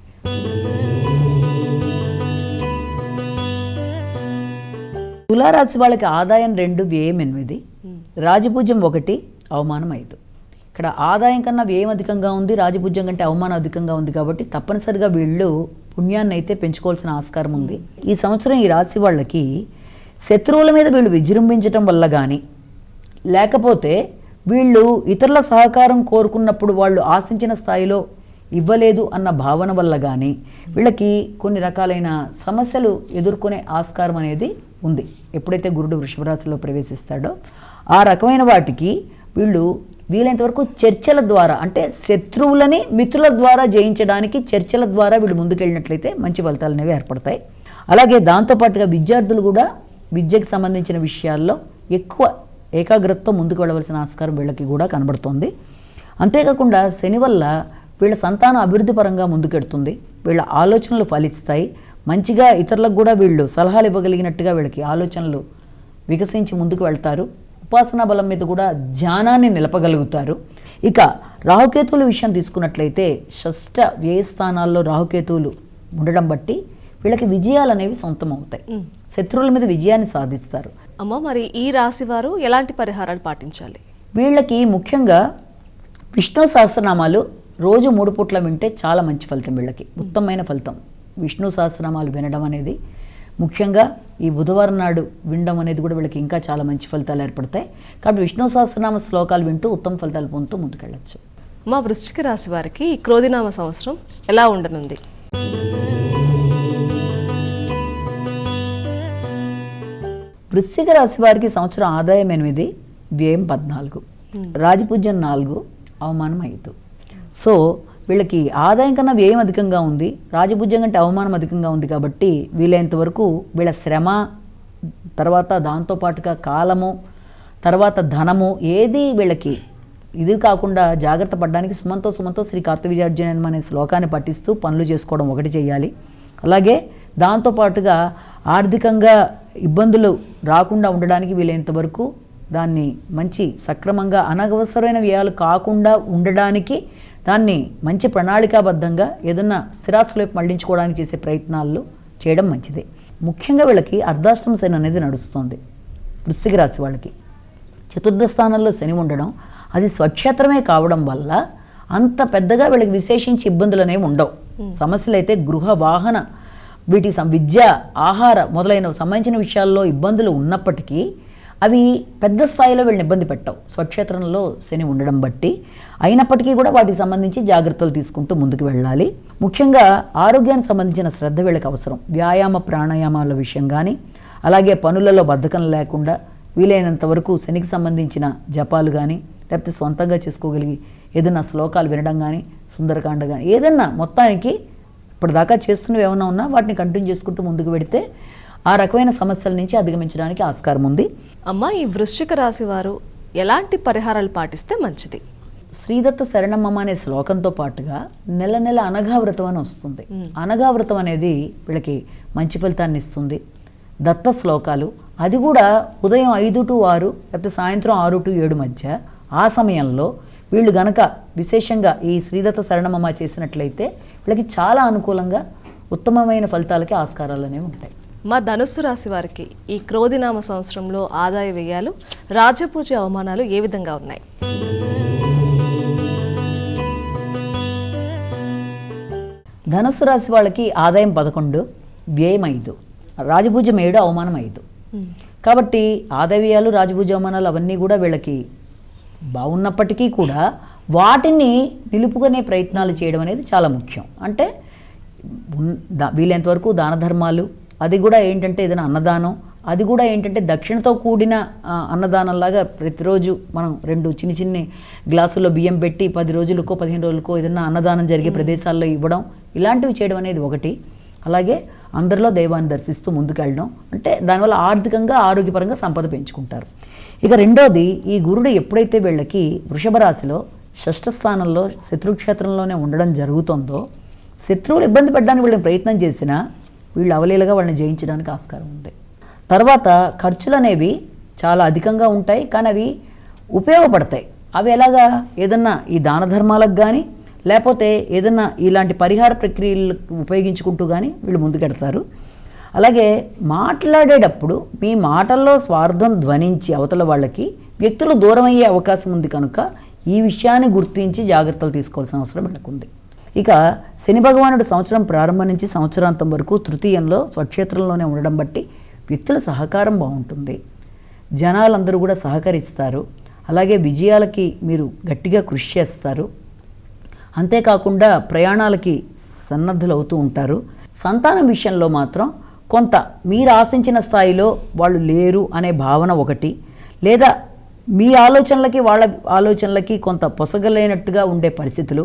తులారాశి వాళ్ళకి ఆదాయం 2, వ్యయం 8, రాజపూజ్యం 1, అవమానం 5. ఇక్కడ ఆదాయం కన్నా వ్యయం అధికంగా ఉంది, రాజపూజ్యం కంటే అవమానం అధికంగా ఉంది కాబట్టి తప్పనిసరిగా వీళ్ళు పుణ్యాన్ని అయితే పెంచుకోవాల్సిన ఆస్కారం ఉంది. ఈ సంవత్సరం ఈ రాశి వాళ్ళకి శత్రువుల మీద వీళ్ళు విజృంభించడం వల్ల కానీ, లేకపోతే వీళ్ళు ఇతరుల సహకారం కోరుకున్నప్పుడు వాళ్ళు ఆశించిన స్థాయిలో ఇవ్వలేదు అన్న భావన వల్ల కానీ వీళ్ళకి కొన్ని రకాలైన సమస్యలు ఎదుర్కొనే ఆస్కారం అనేది ఉంది. ఎప్పుడైతే గురుడు వృషభ రాశిలో ప్రవేశిస్తాడో ఆ రకమైన వాటికి వీళ్ళు వీలైనంత వరకు చర్చల ద్వారా, అంటే శత్రువులని మిత్రుల ద్వారా జయించడానికి చర్చల ద్వారా వీళ్ళు ముందుకెళ్ళినట్లయితే మంచి ఫలితాలు అనేవి ఏర్పడతాయి. అలాగే దాంతోపాటుగా విద్యార్థులు కూడా విద్యకు సంబంధించిన విషయాల్లో ఎక్కువ ఏకాగ్రతతో ముందుకు వెళ్ళవలసిన ఆస్కారం వీళ్ళకి కూడా కనబడుతుంది. అంతేకాకుండా శని వల్ల వీళ్ళ సంతానం అభివృద్ధి పరంగా ముందుకెడుతుంది, వీళ్ళ ఆలోచనలు ఫలిస్తాయి, మంచిగా ఇతరులకు కూడా వీళ్ళు సలహాలు ఇవ్వగలిగినట్టుగా వీళ్ళకి ఆలోచనలు వికసించి ముందుకు వెళ్తారు. ఉపాసనా బలం మీద కూడా ధ్యానాన్ని నిలపగలుగుతారు. ఇక రాహుకేతువుల విషయం తీసుకున్నట్లయితే షష్ఠ వ్యయ స్థానాల్లో రాహుకేతువులు ఉండడం బట్టి వీళ్ళకి విజయాలు అనేవి సొంతం అవుతాయి, శత్రువుల మీద విజయాన్ని సాధిస్తారు. అమ్మ, మరి ఈ రాశి వారు ఎలాంటి పరిహారాలు పాటించాలి? వీళ్ళకి ముఖ్యంగా విష్ణు సహస్రనామాలు రోజు 3 పూట్ల వింటే చాలా మంచి ఫలితం, వీళ్ళకి ఉత్తమమైన ఫలితం. విష్ణు సహస్రనామాలు వినడం అనేది ముఖ్యంగా ఈ బుధవారం నాడు వినడం అనేది కూడా వీళ్ళకి ఇంకా చాలా మంచి ఫలితాలు ఏర్పడతాయి. కాబట్టి విష్ణు సహస్రనామ శ్లోకాలు వింటూ ఉత్తమ ఫలితాలు పొందుతూ ముందుకెళ్ళచ్చు. మా వృశ్చిక రాశి వారికి ఈ క్రోధినామ సంవత్సరం ఎలా ఉండనుంది? వృశ్చిక రాశి వారికి సంవత్సరం ఆదాయం 8, వ్యయం 14, రాజపూజ్యం 4, అవమానం 5. సో వీళ్ళకి ఆదాయం కన్నా వ్యయం అధికంగా ఉంది, రాజపూజ్యం కంటే అవమానం అధికంగా ఉంది. కాబట్టి వీలైనంత వరకు వీళ్ళ శ్రమ, తర్వాత దాంతోపాటుగా కాలము, తర్వాత ధనము ఏది వీళ్ళకి ఇది కాకుండా జాగ్రత్త పడడానికి సుమంతో శ్రీ కార్తవీర్యార్జునయం అనే శ్లోకాన్ని పఠిస్తూ పనులు చేసుకోవడం ఒకటి చేయాలి. అలాగే దాంతోపాటుగా ఆర్థికంగా ఇబ్బందులు రాకుండా ఉండడానికి వీలైనంత వరకు దాన్ని మంచి సక్రమంగా అనవసరమైన వ్యయాలు కాకుండా ఉండడానికి దాన్ని మంచి ప్రణాళికాబద్ధంగా ఏదన్నా స్థిరాస్తుల వైపు మళ్లించుకోవడానికి చేసే ప్రయత్నాలు చేయడం మంచిది. ముఖ్యంగా వీళ్ళకి అర్ధాష్టమ శని అనేది నడుస్తుంది. వృశ్చిక రాశి వాళ్ళకి చతుర్థ స్థానంలో శని ఉండడం, అది స్వక్షేత్రమే కావడం వల్ల అంత పెద్దగా వీళ్ళకి విశేషించి ఇబ్బందులు అనేవి ఉండవు. సమస్యలు అయితే గృహ, వాహన, వీటి విద్య, ఆహార మొదలైన సంబంధించిన విషయాల్లో ఇబ్బందులు ఉన్నప్పటికీ అవి పెద్ద స్థాయిలో వీళ్ళని ఇబ్బంది పెట్టవు, స్వక్షేత్రంలో శని ఉండడం బట్టి. అయినప్పటికీ కూడా వాటికి సంబంధించి జాగ్రత్తలు తీసుకుంటూ ముందుకు వెళ్ళాలి. ముఖ్యంగా ఆరోగ్యానికి సంబంధించిన శ్రద్ధ వీళ్ళకి అవసరం. వ్యాయామ ప్రాణాయామాల విషయం కానీ, అలాగే పనులలో బద్ధకం లేకుండా వీలైనంత వరకు శనికి సంబంధించిన జపాలు కానీ, లేకపోతే సొంతంగా చేసుకోగలిగి ఏదైనా శ్లోకాలు వినడం కానీ, సుందరకాండ కానీ, ఏదన్నా మొత్తానికి ఇప్పటిదాకా చేస్తున్నవి ఏమైనా ఉన్నా వాటిని కంటిన్యూ చేసుకుంటూ ముందుకు పెడితే ఆ రకమైన సమస్యల నుంచి అధిగమించడానికి ఆస్కారం ఉంది. అమ్మ, ఈ వృశ్చిక రాశి వారు ఎలాంటి పరిహారాలు పాటిస్తే మంచిది? శ్రీదత్త శరణమ్మ అనే శ్లోకంతో పాటుగా నెల నెల అనఘావ్రతం అని వస్తుంది. అనఘావ్రతం అనేది వీళ్ళకి మంచి ఫలితాన్ని ఇస్తుంది. దత్త శ్లోకాలు, అది కూడా ఉదయం 5 to 6 లేకపోతే సాయంత్రం 6 to 7 మధ్య, ఆ సమయంలో వీళ్ళు గనక విశేషంగా ఈ శ్రీదత్త శరణమ్మ చేసినట్లయితే వీళ్ళకి చాలా అనుకూలంగా ఉత్తమమైన ఫలితాలకి ఆస్కారాలు అనేవి ఉంటాయి. మా ధనుస్సు రాశి వారికి ఈ క్రోధినామ సంవత్సరంలో ఆదాయ వ్యయాలు, రాజపూజ అవమానాలు ఏ విధంగా ఉన్నాయి? ధనుస్సు రాశి వాళ్ళకి ఆదాయం 11, వ్యయం 5, రాజభుజం 7, అవమానం 5. కాబట్టి ఆదాయ వ్యయాలు, రాజభుజ అవమానాలు అవన్నీ కూడా వీళ్ళకి బాగున్నప్పటికీ కూడా వాటిని నిలుపుకునే ప్రయత్నాలు చేయడం అనేది చాలా ముఖ్యం. అంటే వీలైనంతవరకు దాన ధర్మాలు, అది కూడా ఏంటంటే ఏదైనా అన్నదానం, అది కూడా ఏంటంటే దక్షిణతో కూడిన అన్నదానంలాగా ప్రతిరోజు మనం 2 చిన్ని గ్లాసుల్లో బియ్యం పెట్టి 10 రోజులకో 15 రోజులకో ఏదైనా అన్నదానం జరిగే ప్రదేశాల్లో ఇవ్వడం, ఇలాంటివి చేయడం అనేది ఒకటి. అలాగే అందరిలో దైవాన్ని దర్శిస్తూ ముందుకెళ్ళడం, అంటే దానివల్ల ఆర్థికంగా ఆరోగ్యపరంగా సంపద పెంచుకుంటారు. ఇక రెండోది, ఈ గురుడు ఎప్పుడైతే వీళ్ళకి వృషభ రాశిలో 6వ స్థానంలో శత్రుక్షేత్రంలోనే ఉండడం జరుగుతుందో, శత్రువులు ఇబ్బంది పడడానికి వీళ్ళని ప్రయత్నం చేసినా వీళ్ళు అవలీలగా వాళ్ళని జయించడానికి ఆస్కారం ఉంది. తర్వాత ఖర్చులు అనేవి చాలా అధికంగా ఉంటాయి, కానీ అవి ఉపయోగపడతాయి. అవి ఎలాగా, ఏదన్నా ఈ దాన ధర్మాలకు కానీ లేకపోతే ఏదన్నా ఇలాంటి పరిహార ప్రక్రియలు ఉపయోగించుకుంటూ కానీ వీళ్ళు ముందుకెడతారు. అలాగే మాట్లాడేటప్పుడు మీ మాటల్లో స్వార్థం ధ్వనించి అవతల వాళ్ళకి వ్యక్తులు దూరం అయ్యే అవకాశం ఉంది కనుక ఈ విషయాన్ని గుర్తించి జాగ్రత్తలు తీసుకోవాల్సిన అవసరం వీళ్ళకుంది. ఇక శని భగవానుడు సంవత్సరం ప్రారంభం నుంచి సంవత్సరాంతం వరకు తృతీయంలో స్వక్షేత్రంలోనే ఉండడం బట్టి వ్యక్తుల సహకారం బాగుంటుంది, జనాలందరూ కూడా సహకరిస్తారు. అలాగే విజయాలకి మీరు గట్టిగా కృషి చేస్తారు. అంతేకాకుండా ప్రయాణాలకి సన్నద్ధులు అవుతూ ఉంటారు. సంతానం విషయంలో మాత్రం కొంత మీరు ఆశించిన స్థాయిలో వాళ్ళు లేరు అనే భావన ఒకటి, లేదా మీ ఆలోచనలకి వాళ్ళ ఆలోచనలకి కొంత పొసగలేనట్టుగా ఉండే పరిస్థితులు,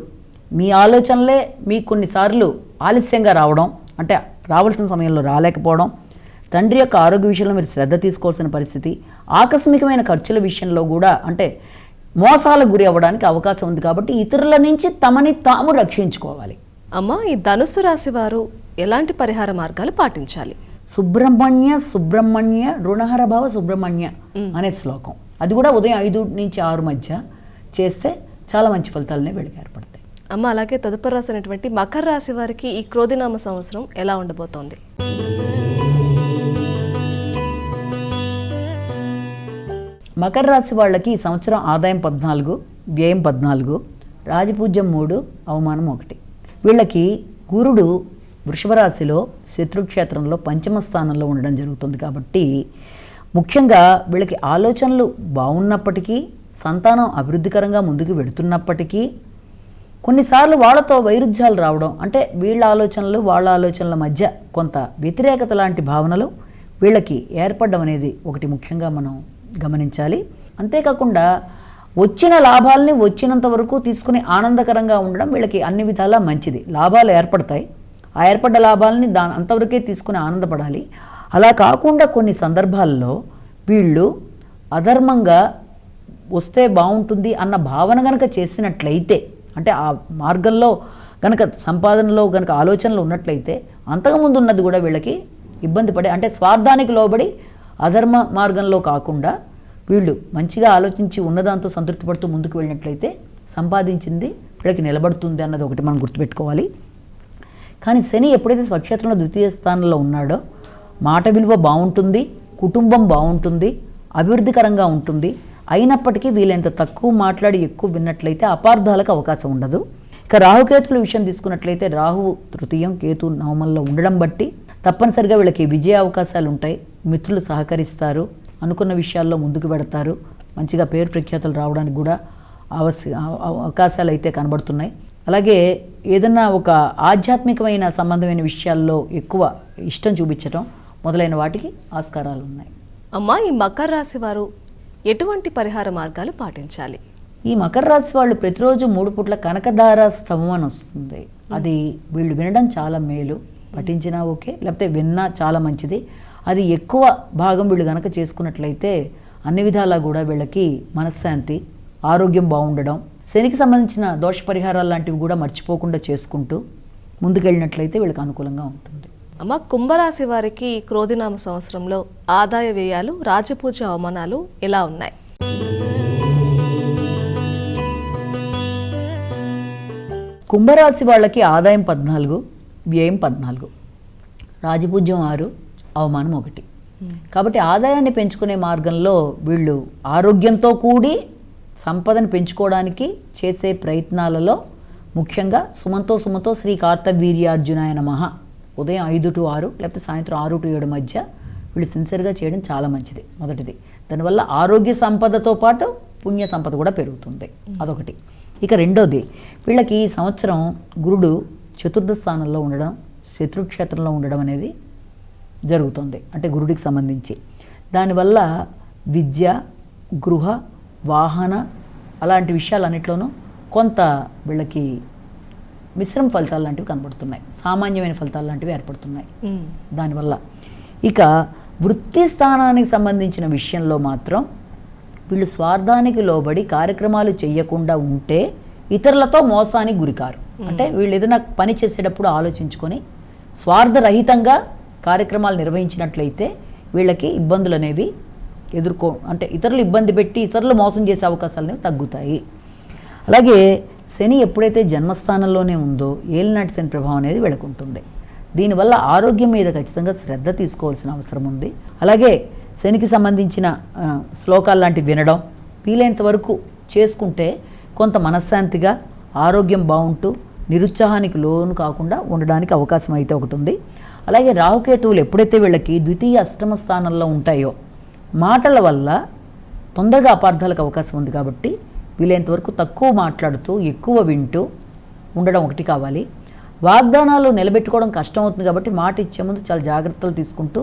మీ ఆలోచనలే మీకు కొన్నిసార్లు ఆలస్యంగా రావడం, అంటే రావాల్సిన సమయంలో రాలేకపోవడం, తండ్రి యొక్క ఆరోగ్య విషయంలో మీరు శ్రద్ధ తీసుకోవాల్సిన పరిస్థితి, ఆకస్మికమైన ఖర్చుల విషయంలో కూడా అంటే మోసాలకు గురి అవ్వడానికి అవకాశం ఉంది. కాబట్టి ఇతరుల నుంచి తమని తాము రక్షించుకోవాలి. అమ్మ, ఈ ధనుస్సు రాశి వారు ఎలాంటి పరిహార మార్గాలు పాటించాలి? సుబ్రహ్మణ్య రుణహర భవ సుబ్రహ్మణ్య అనే శ్లోకం, అది కూడా ఉదయం 5 నుంచి 6 మధ్య చేస్తే చాలా మంచి ఫలితాలనే వీళ్ళకి ఏర్పడతాయి. అమ్మ, అలాగే తదుపరి రాసినటువంటి మకర రాశి వారికి ఈ క్రోధినామ సంవత్సరం ఎలా ఉండబోతోంది? మకర రాశి వాళ్ళకి ఈ సంవత్సరం ఆదాయం 14, వ్యయం 14, రాజపూజ్యం 3, అవమానం 1. వీళ్ళకి గురుడు వృషభ రాశిలో శత్రుక్షేత్రంలో 5వ స్థానంలో ఉండడం జరుగుతుంది. కాబట్టి ముఖ్యంగా వీళ్ళకి ఆలోచనలు బాగున్నప్పటికీ, సంతానం అభివృద్ధికరంగా ముందుకు వెడుతున్నప్పటికీ కొన్నిసార్లు వాళ్ళతో వైరుధ్యాలు రావడం, అంటే వీళ్ళ ఆలోచనలు వాళ్ళ ఆలోచనల మధ్య కొంత వ్యతిరేకత లాంటి భావనలు వీళ్ళకి ఏర్పడడం అనేది ఒకటి ముఖ్యంగా మనం గమనించాలి. అంతేకాకుండా వచ్చిన లాభాలని వచ్చినంత వరకు తీసుకుని ఆనందకరంగా ఉండడం వీళ్ళకి అన్ని విధాలా మంచిది. లాభాలు ఏర్పడతాయి, ఆ ఏర్పడ్డ లాభాలని అంతవరకే తీసుకుని ఆనందపడాలి. అలా కాకుండా కొన్ని సందర్భాల్లో వీళ్ళు అధర్మంగా వస్తే బాగుంటుంది అన్న భావన కనుక చేసినట్లయితే, అంటే ఆ మార్గంలో కనుక సంపాదనలో కనుక ఆలోచనలు ఉన్నట్లయితే అంతకుముందు ఉన్నది కూడా వీళ్ళకి ఇబ్బంది పడే, అంటే స్వార్థానికి లోబడి అధర్మ మార్గంలో కాకుండా వీళ్ళు మంచిగా ఆలోచించి ఉన్నదాంతో సంతృప్తి పడుతూ ముందుకు వెళ్ళినట్లయితే సంపాదించింది వీళ్ళకి నిలబడుతుంది అన్నది ఒకటి మనం గుర్తుపెట్టుకోవాలి. కానీ శని ఎప్పుడైతే స్వక్షేత్రంలో 2వ స్థానంలో ఉన్నాడో మాట విలువ బాగుంటుంది, కుటుంబం బాగుంటుంది, అభివృద్ధికరంగా ఉంటుంది. అయినప్పటికీ వీళ్ళెంత తక్కువ మాట్లాడి ఎక్కువ విన్నట్లయితే అపార్థాలకు అవకాశం ఉండదు. ఇక రాహుకేతుల విషయం తీసుకున్నట్లయితే రాహువు 3యం, కేతు 9మంలో ఉండడం బట్టి తప్పనిసరిగా వీళ్ళకి విజయ అవకాశాలు ఉంటాయి. మిత్రులు సహకరిస్తారు, అనుకున్న విషయాల్లో ముందుకు పెడతారు, మంచిగా పేరు ప్రఖ్యాతలు రావడానికి కూడా అవకాశాలు అయితే కనబడుతున్నాయి. అలాగే ఏదన్నా ఒక ఆధ్యాత్మికమైన సంబంధమైన విషయాల్లో ఎక్కువ ఇష్టం చూపించడం మొదలైన వాటికి ఆస్కారాలు ఉన్నాయి. అమ్మా, ఈ మకర రాశి వారు ఎటువంటి పరిహార మార్గాలు పాటించాలి? ఈ మకర రాశి వాళ్ళు ప్రతిరోజు 3 పూట్ల కనకధార స్తవం అని వస్తుంది. అది వీళ్ళు వినడం చాలా మేలు, పఠించినా ఓకే, లేకపోతే విన్నా చాలా మంచిది. అది ఎక్కువ భాగం వీళ్ళు కనుక చేసుకున్నట్లయితే అన్ని విధాలా కూడా వీళ్ళకి మనశ్శాంతి, ఆరోగ్యం బాగుండడం, శనికి సంబంధించిన దోష పరిహారాలు లాంటివి కూడా మర్చిపోకుండా చేసుకుంటూ ముందుకెళ్ళినట్లయితే వీళ్ళకి అనుకూలంగా ఉంటుంది. అమ్మ, కుంభరాశి వారికి క్రోధినామ సంవత్సరంలో ఆదాయ వ్యయాలు, రాజపూజ అవమానాలు ఎలా ఉన్నాయి? కుంభరాశి వాళ్ళకి ఆదాయం 14, వ్యయం 14, రాజపూజ్యం 6, అవమానం ఒకటి. కాబట్టి ఆదాయాన్ని పెంచుకునే మార్గంలో వీళ్ళు ఆరోగ్యంతో కూడి సంపదను పెంచుకోవడానికి చేసే ప్రయత్నాలలో ముఖ్యంగా సుమంతో శ్రీ కార్తవీర్యార్జునాయ నమః ఉదయం 5 to 6 లేకపోతే సాయంత్రం 6 to 7 మధ్య వీళ్ళు సిన్సియర్గా చేయడం చాలా మంచిది. మొదటిది. దానివల్ల ఆరోగ్య సంపదతో పాటు పుణ్య సంపద కూడా పెరుగుతుంది. అదొకటి. ఇక రెండోది, వీళ్ళకి ఈ సంవత్సరం గురుడు చతుర్థ స్థానంలో ఉండడం, శత్రుక్షేత్రంలో ఉండడం అనేది జరుగుతుంది. అంటే గురుడికి సంబంధించి దానివల్ల విద్య, గృహ, వాహన అలాంటి విషయాలన్నింటిలోనూ కొంత వీళ్ళకి మిశ్రమ ఫలితాలు లాంటివి కనబడుతున్నాయి. సామాన్యమైన ఫలితాలు లాంటివి ఏర్పడుతున్నాయి దానివల్ల. ఇక వృత్తి స్థానానికి సంబంధించిన విషయంలో మాత్రం వీళ్ళు స్వార్థానికి లోబడి కార్యక్రమాలు చేయకుండా ఉంటే ఇతరులతో మోసానికి గురికారు. అంటే వీళ్ళు ఏదైనా పని చేసేటప్పుడు ఆలోచించుకొని స్వార్థరహితంగా కార్యక్రమాలు నిర్వహించినట్లయితే వీళ్ళకి ఇబ్బందులు అనేవి అంటే ఇతరులు ఇబ్బంది పెట్టి ఇతరులు మోసం చేసే అవకాశాలు అనేవి తగ్గుతాయి. అలాగే శని ఎప్పుడైతే జన్మస్థానంలోనే ఉందో ఏలినాటి శని ప్రభావం అనేది వీళ్ళకు ఉంటుంది. దీనివల్ల ఆరోగ్యం మీద ఖచ్చితంగా శ్రద్ధ తీసుకోవాల్సిన అవసరం ఉంది. అలాగే శనికి సంబంధించిన శ్లోకాలు లాంటివి వినడం వీలైనంత వరకు చేసుకుంటే కొంత మనశ్శాంతిగా ఆరోగ్యం బాగుంటూ నిరుత్సాహానికి లోను కాకుండా ఉండడానికి అవకాశం అయితే ఒకటి ఉంది. అలాగే రాహుకేతువులు ఎప్పుడైతే వీళ్ళకి ద్వితీయ అష్టమ స్థానంలో ఉంటాయో మాటల వల్ల తొందరగా అపార్థాలకు అవకాశం ఉంది. కాబట్టి వీలైనంత వరకు తక్కువ మాట్లాడుతూ ఎక్కువ వింటూ ఉండడం ఒకటి కావాలి. వాగ్దానాలు నిలబెట్టుకోవడం కష్టం అవుతుంది కాబట్టి మాట ఇచ్చే ముందు చాలా జాగ్రత్తలు తీసుకుంటూ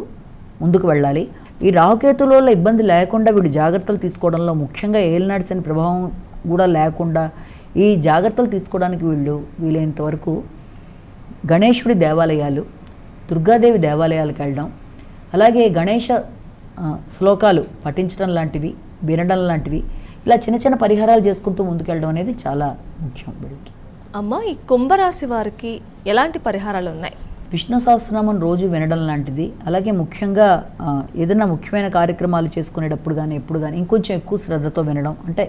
ముందుకు వెళ్ళాలి. ఈ రాహుకేతుల వల్ల ఇబ్బంది లేకుండా వీళ్ళు జాగ్రత్తలు తీసుకోవడంలో ముఖ్యంగా ఏలినాటి శని ప్రభావం కూడా లేకుండా ఈ జాగ్రత్తలు తీసుకోవడానికి వీలైనంత వరకు గణేశుడి దేవాలయాలు, దుర్గాదేవి దేవాలయాలకు వెళ్ళడం, అలాగే గణేష శ్లోకాలు పఠించడం లాంటివి, వినడం లాంటివి, ఇలా చిన్న చిన్న పరిహారాలు చేసుకుంటూ ముందుకెళ్ళడం అనేది చాలా ముఖ్యం వీళ్ళకి. అమ్మ, ఈ కుంభరాశి వారికి ఎలాంటి పరిహారాలు ఉన్నాయి? విష్ణు సహస్రనామం రోజు వినడం లాంటిది. అలాగే ముఖ్యంగా ఏదైనా ముఖ్యమైన కార్యక్రమాలు చేసుకునేటప్పుడు కానీ ఎప్పుడు కానీ ఇంకొంచెం ఎక్కువ శ్రద్ధతో వినడం. అంటే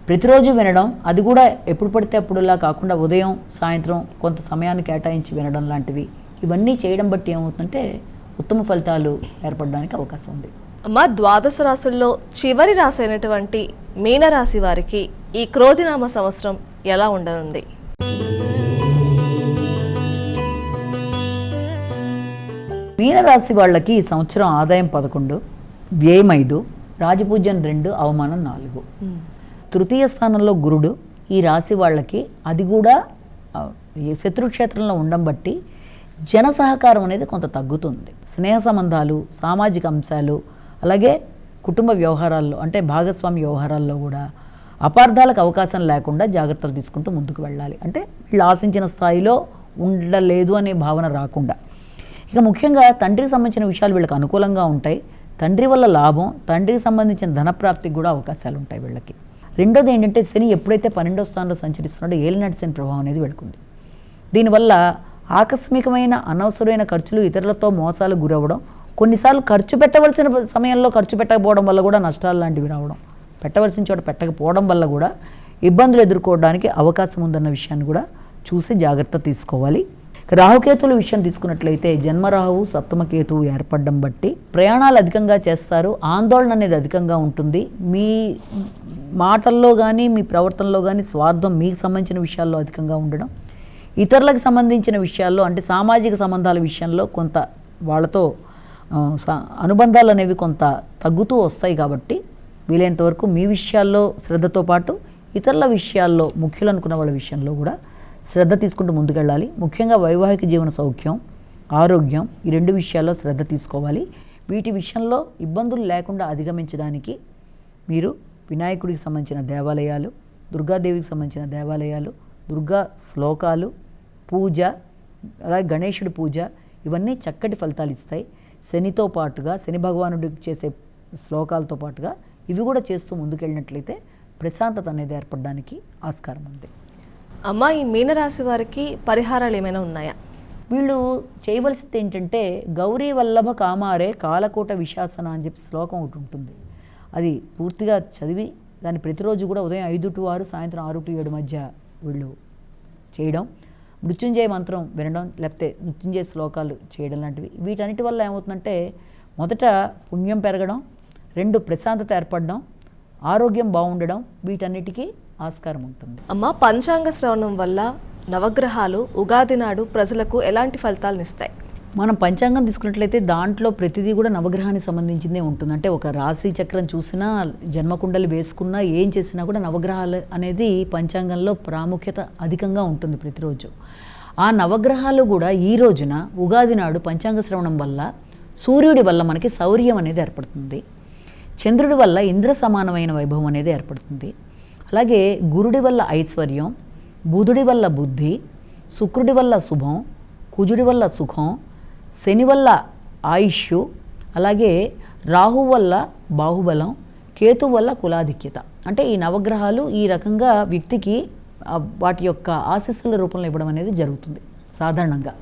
ప్రతిరోజు వినడం, అది కూడా ఎప్పుడు పడితే అప్పుడులా కాకుండా ఉదయం సాయంత్రం కొంత సమయాన్ని కేటాయించి వినడం లాంటివి, ఇవన్నీ చేయడం బట్టి ఏమవుతుందంటే ఉత్తమ ఫలితాలు ఏర్పడడానికి అవకాశం ఉంది. అమ్మ, ద్వాదశ రాశుల్లో చివరి రాశి అయినటువంటి మీనరాశి వారికి ఈ క్రోధినామ సంవత్సరం ఎలా ఉండనుంది? మీనరాశి వాళ్ళకి ఈ సంవత్సరం ఆదాయం 11, వ్యయం 5, రాజపూజ్యం 2, అవమానం 4. తృతీయ స్థానంలో గురుడు. ఈ రాశి వాళ్ళకి అది కూడా శత్రుక్షేత్రంలో ఉండడం బట్టి జన సహకారం అనేది కొంత తగ్గుతుంది. స్నేహ సంబంధాలు, సామాజిక అంశాలు, అలాగే కుటుంబ వ్యవహారాల్లో అంటే భాగస్వామి వ్యవహారాల్లో కూడా అపార్థాలకు అవకాశం లేకుండా జాగ్రత్తలు తీసుకుంటూ ముందుకు వెళ్ళాలి. అంటే వీళ్ళు ఆశించిన స్థాయిలో ఉండలేదు అనే భావన రాకుండా. ఇక ముఖ్యంగా తండ్రికి సంబంధించిన విషయాలు వీళ్ళకి అనుకూలంగా ఉంటాయి. తండ్రి వల్ల లాభం, తండ్రికి సంబంధించిన ధనప్రాప్తికి కూడా అవకాశాలు ఉంటాయి వీళ్ళకి. రెండోది ఏంటంటే శని ఎప్పుడైతే 12వ స్థానంలో సంచరిస్తున్నాడో ఏలినాటి శని ప్రభావం అనేది వెళుతుంది. దీనివల్ల ఆకస్మికమైన అనవసరమైన ఖర్చులు, ఇతరులతో మోసాలు గురవ్వడం, కొన్నిసార్లు ఖర్చు పెట్టవలసిన సమయంలో ఖర్చు పెట్టకపోవడం వల్ల కూడా నష్టాలు లాంటివి రావడం, పెట్టవలసిన చోట పెట్టకపోవడం వల్ల కూడా ఇబ్బందులు ఎదుర్కోవడానికి అవకాశం ఉందన్న విషయాన్ని కూడా చూసి జాగ్రత్త తీసుకోవాలి. రాహుకేతువుల విషయం తీసుకున్నట్లయితే జన్మరాహువు సప్తమకేతువు ఏర్పడడం బట్టి ప్రయాణాలు అధికంగా చేస్తారు, ఆందోళన అనేది అధికంగా ఉంటుంది. మీ మాటల్లో కానీ మీ ప్రవర్తనలో కానీ స్వార్థం మీకు సంబంధించిన విషయాల్లో అధికంగా ఉండడం, ఇతరులకు సంబంధించిన విషయాల్లో అంటే సామాజిక సంబంధాల విషయంలో కొంత వాళ్ళతో అనుబంధాలు అనేవి కొంత తగ్గుతూ వస్తాయి. కాబట్టి వీలైనంత వరకు మీ విషయాల్లో శ్రద్ధతో పాటు ఇతరుల విషయాల్లో ముఖ్యులు అనుకున్న వాళ్ళ విషయంలో కూడా శ్రద్ధ తీసుకుంటూ ముందుకెళ్ళాలి. ముఖ్యంగా వైవాహిక జీవన సౌఖ్యం, ఆరోగ్యం, ఈ 2 విషయాల్లో శ్రద్ధ తీసుకోవాలి. వీటి విషయంలో ఇబ్బందులు లేకుండా అధిగమించడానికి మీరు వినాయకుడికి సంబంధించిన దేవాలయాలు, దుర్గాదేవికి సంబంధించిన దేవాలయాలు, దుర్గా శ్లోకాలు, పూజ, అలాగే గణేశుడి పూజ, ఇవన్నీ చక్కటి ఫలితాలు ఇస్తాయి. శనితో పాటుగా శని భగవానుడికి చేసే శ్లోకాలతో పాటుగా ఇవి కూడా చేస్తూ ముందుకెళ్ళినట్లయితే ప్రశాంతత అనేది ఏర్పడడానికి ఆస్కారం ఉంది. అమ్మ, ఈ మీనరాశి వారికి పరిహారాలు ఏమైనా ఉన్నాయా? వీళ్ళు చేయవలసింది ఏంటంటే గౌరీ వల్లభ కామారే కాలకోట విశాసన అని చెప్పి శ్లోకం ఒకటి ఉంటుంది. అది పూర్తిగా చదివి దాన్ని ప్రతిరోజు కూడా ఉదయం 5 to 6, సాయంత్రం 6 to 7 మధ్య వీళ్ళు చేయడం. మృత్యుంజయ మంత్రం వినడం, లేకపోతే మృత్యుంజయ శ్లోకాలు చేయడం లాంటివి. వీటన్నిటి వల్ల ఏమవుతుందంటే మొదట పుణ్యం పెరగడం, 2 ప్రశాంతత ఏర్పడడం, ఆరోగ్యం బాగుండడం, వీటన్నిటికీ ఆస్కారం ఉంటుంది. అమ్మ, పంచాంగ శ్రవణం వల్ల నవగ్రహాలు ఉగాది నాడు ప్రజలకు ఎలాంటి ఫలితాలను ఇస్తాయి? మనం పంచాంగం తీసుకున్నట్లయితే దాంట్లో ప్రతిదీ కూడా నవగ్రహానికి సంబంధించిందే ఉంటుంది. అంటే ఒక రాశి చక్రం చూసినా, జన్మకుండలు వేసుకున్నా, ఏం చేసినా కూడా నవగ్రహాలు అనేది పంచాంగంలో ప్రాముఖ్యత అధికంగా ఉంటుంది ప్రతిరోజు. ఆ నవగ్రహాలు కూడా ఈ రోజున ఉగాది నాడు పంచాంగ శ్రవణం వల్ల సూర్యుడి వల్ల మనకి శౌర్యం అనేది ఏర్పడుతుంది, చంద్రుడి వల్ల ఇంద్ర సమానమైన వైభవం అనేది ఏర్పడుతుంది, అలాగే గురుడి వల్ల ఐశ్వర్యం, బుధుడి వల్ల బుద్ధి, శుక్రుడి వల్ల శుభం, కుజుడి వల్ల సుఖం, శని వల్ల ఆయుష్, అలాగే రాహు వల్ల బాహుబలం, కేతు వల్ల కులాధిక్యత. అంటే ఈ నవగ్రహాలు ఈ రకంగా వ్యక్తికి వాటి యొక్క ఆశీస్సుల రూపంలో ఇవ్వడం అనేది జరుగుతుంది సాధారణంగా.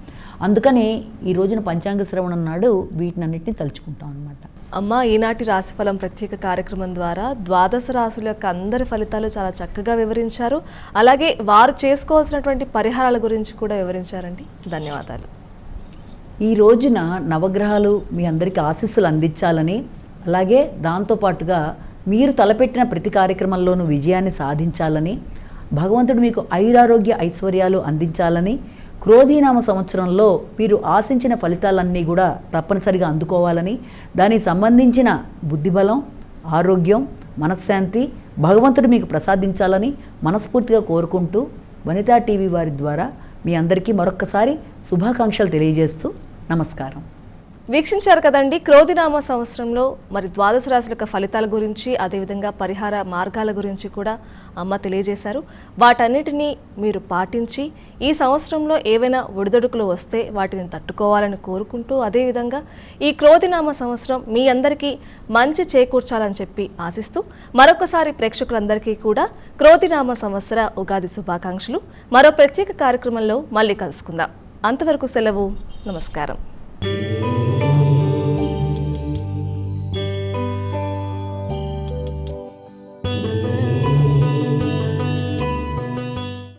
అందుకని ఈ రోజున పంచాంగ శ్రవణం నాడు వీటినన్నిటిని తలుచుకుంటాం అన్నమాట. అమ్మ, ఈనాటి రాశిఫలం ప్రత్యేక కార్యక్రమం ద్వారా ద్వాదశ రాశుల యొక్క అందరి ఫలితాలు చాలా చక్కగా వివరించారు. అలాగే వారు చేసుకోవాల్సినటువంటి పరిహారాల గురించి కూడా వివరించారండి. ధన్యవాదాలు. ఈ రోజున నవగ్రహాలు మీ అందరికీ ఆశీస్సులు అందించాలని, అలాగే దాంతోపాటుగా మీరు తలపెట్టిన ప్రతి కార్యక్రమంలోనూ విజయాన్ని సాధించాలని, భగవంతుడు మీకు ఐరారోగ్య ఐశ్వర్యాలు అందించాలని, క్రోధీనామ సంవత్సరంలో మీరు ఆశించిన ఫలితాలన్నీ కూడా తప్పనిసరిగా అందుకోవాలని, దానికి సంబంధించిన బుద్ధిబలం, ఆరోగ్యం, మనశ్శాంతి భగవంతుడు మీకు ప్రసాదించాలని మనస్ఫూర్తిగా కోరుకుంటూ వనితా టీవీ వారి ద్వారా మీ అందరికీ మరొక్కసారి శుభాకాంక్షలు తెలియజేస్తూ నమస్కారం. వీక్షించారు కదండి, క్రోధినామ సంవత్సరంలో మరి ద్వాదశ రాశుల యొక్క ఫలితాల గురించి, అదేవిధంగా పరిహార మార్గాల గురించి కూడా అమ్మ తెలియజేశారు. వాటన్నిటినీ మీరు పాటించి ఈ సంవత్సరంలో ఏవైనా ఒడిదొడుకులు వస్తే వాటిని తట్టుకోవాలని కోరుకుంటూ, అదేవిధంగా ఈ క్రోధినామ సంవత్సరం మీ అందరికీ మంచి చేకూర్చాలని చెప్పి ఆశిస్తూ మరొకసారి ప్రేక్షకులందరికీ కూడా క్రోధినామ సంవత్సర ఉగాది శుభాకాంక్షలు. మరో ప్రత్యేక కార్యక్రమంలో మళ్ళీ కలుసుకుందాం. అంతవరకు సెలవు. నమస్కారం.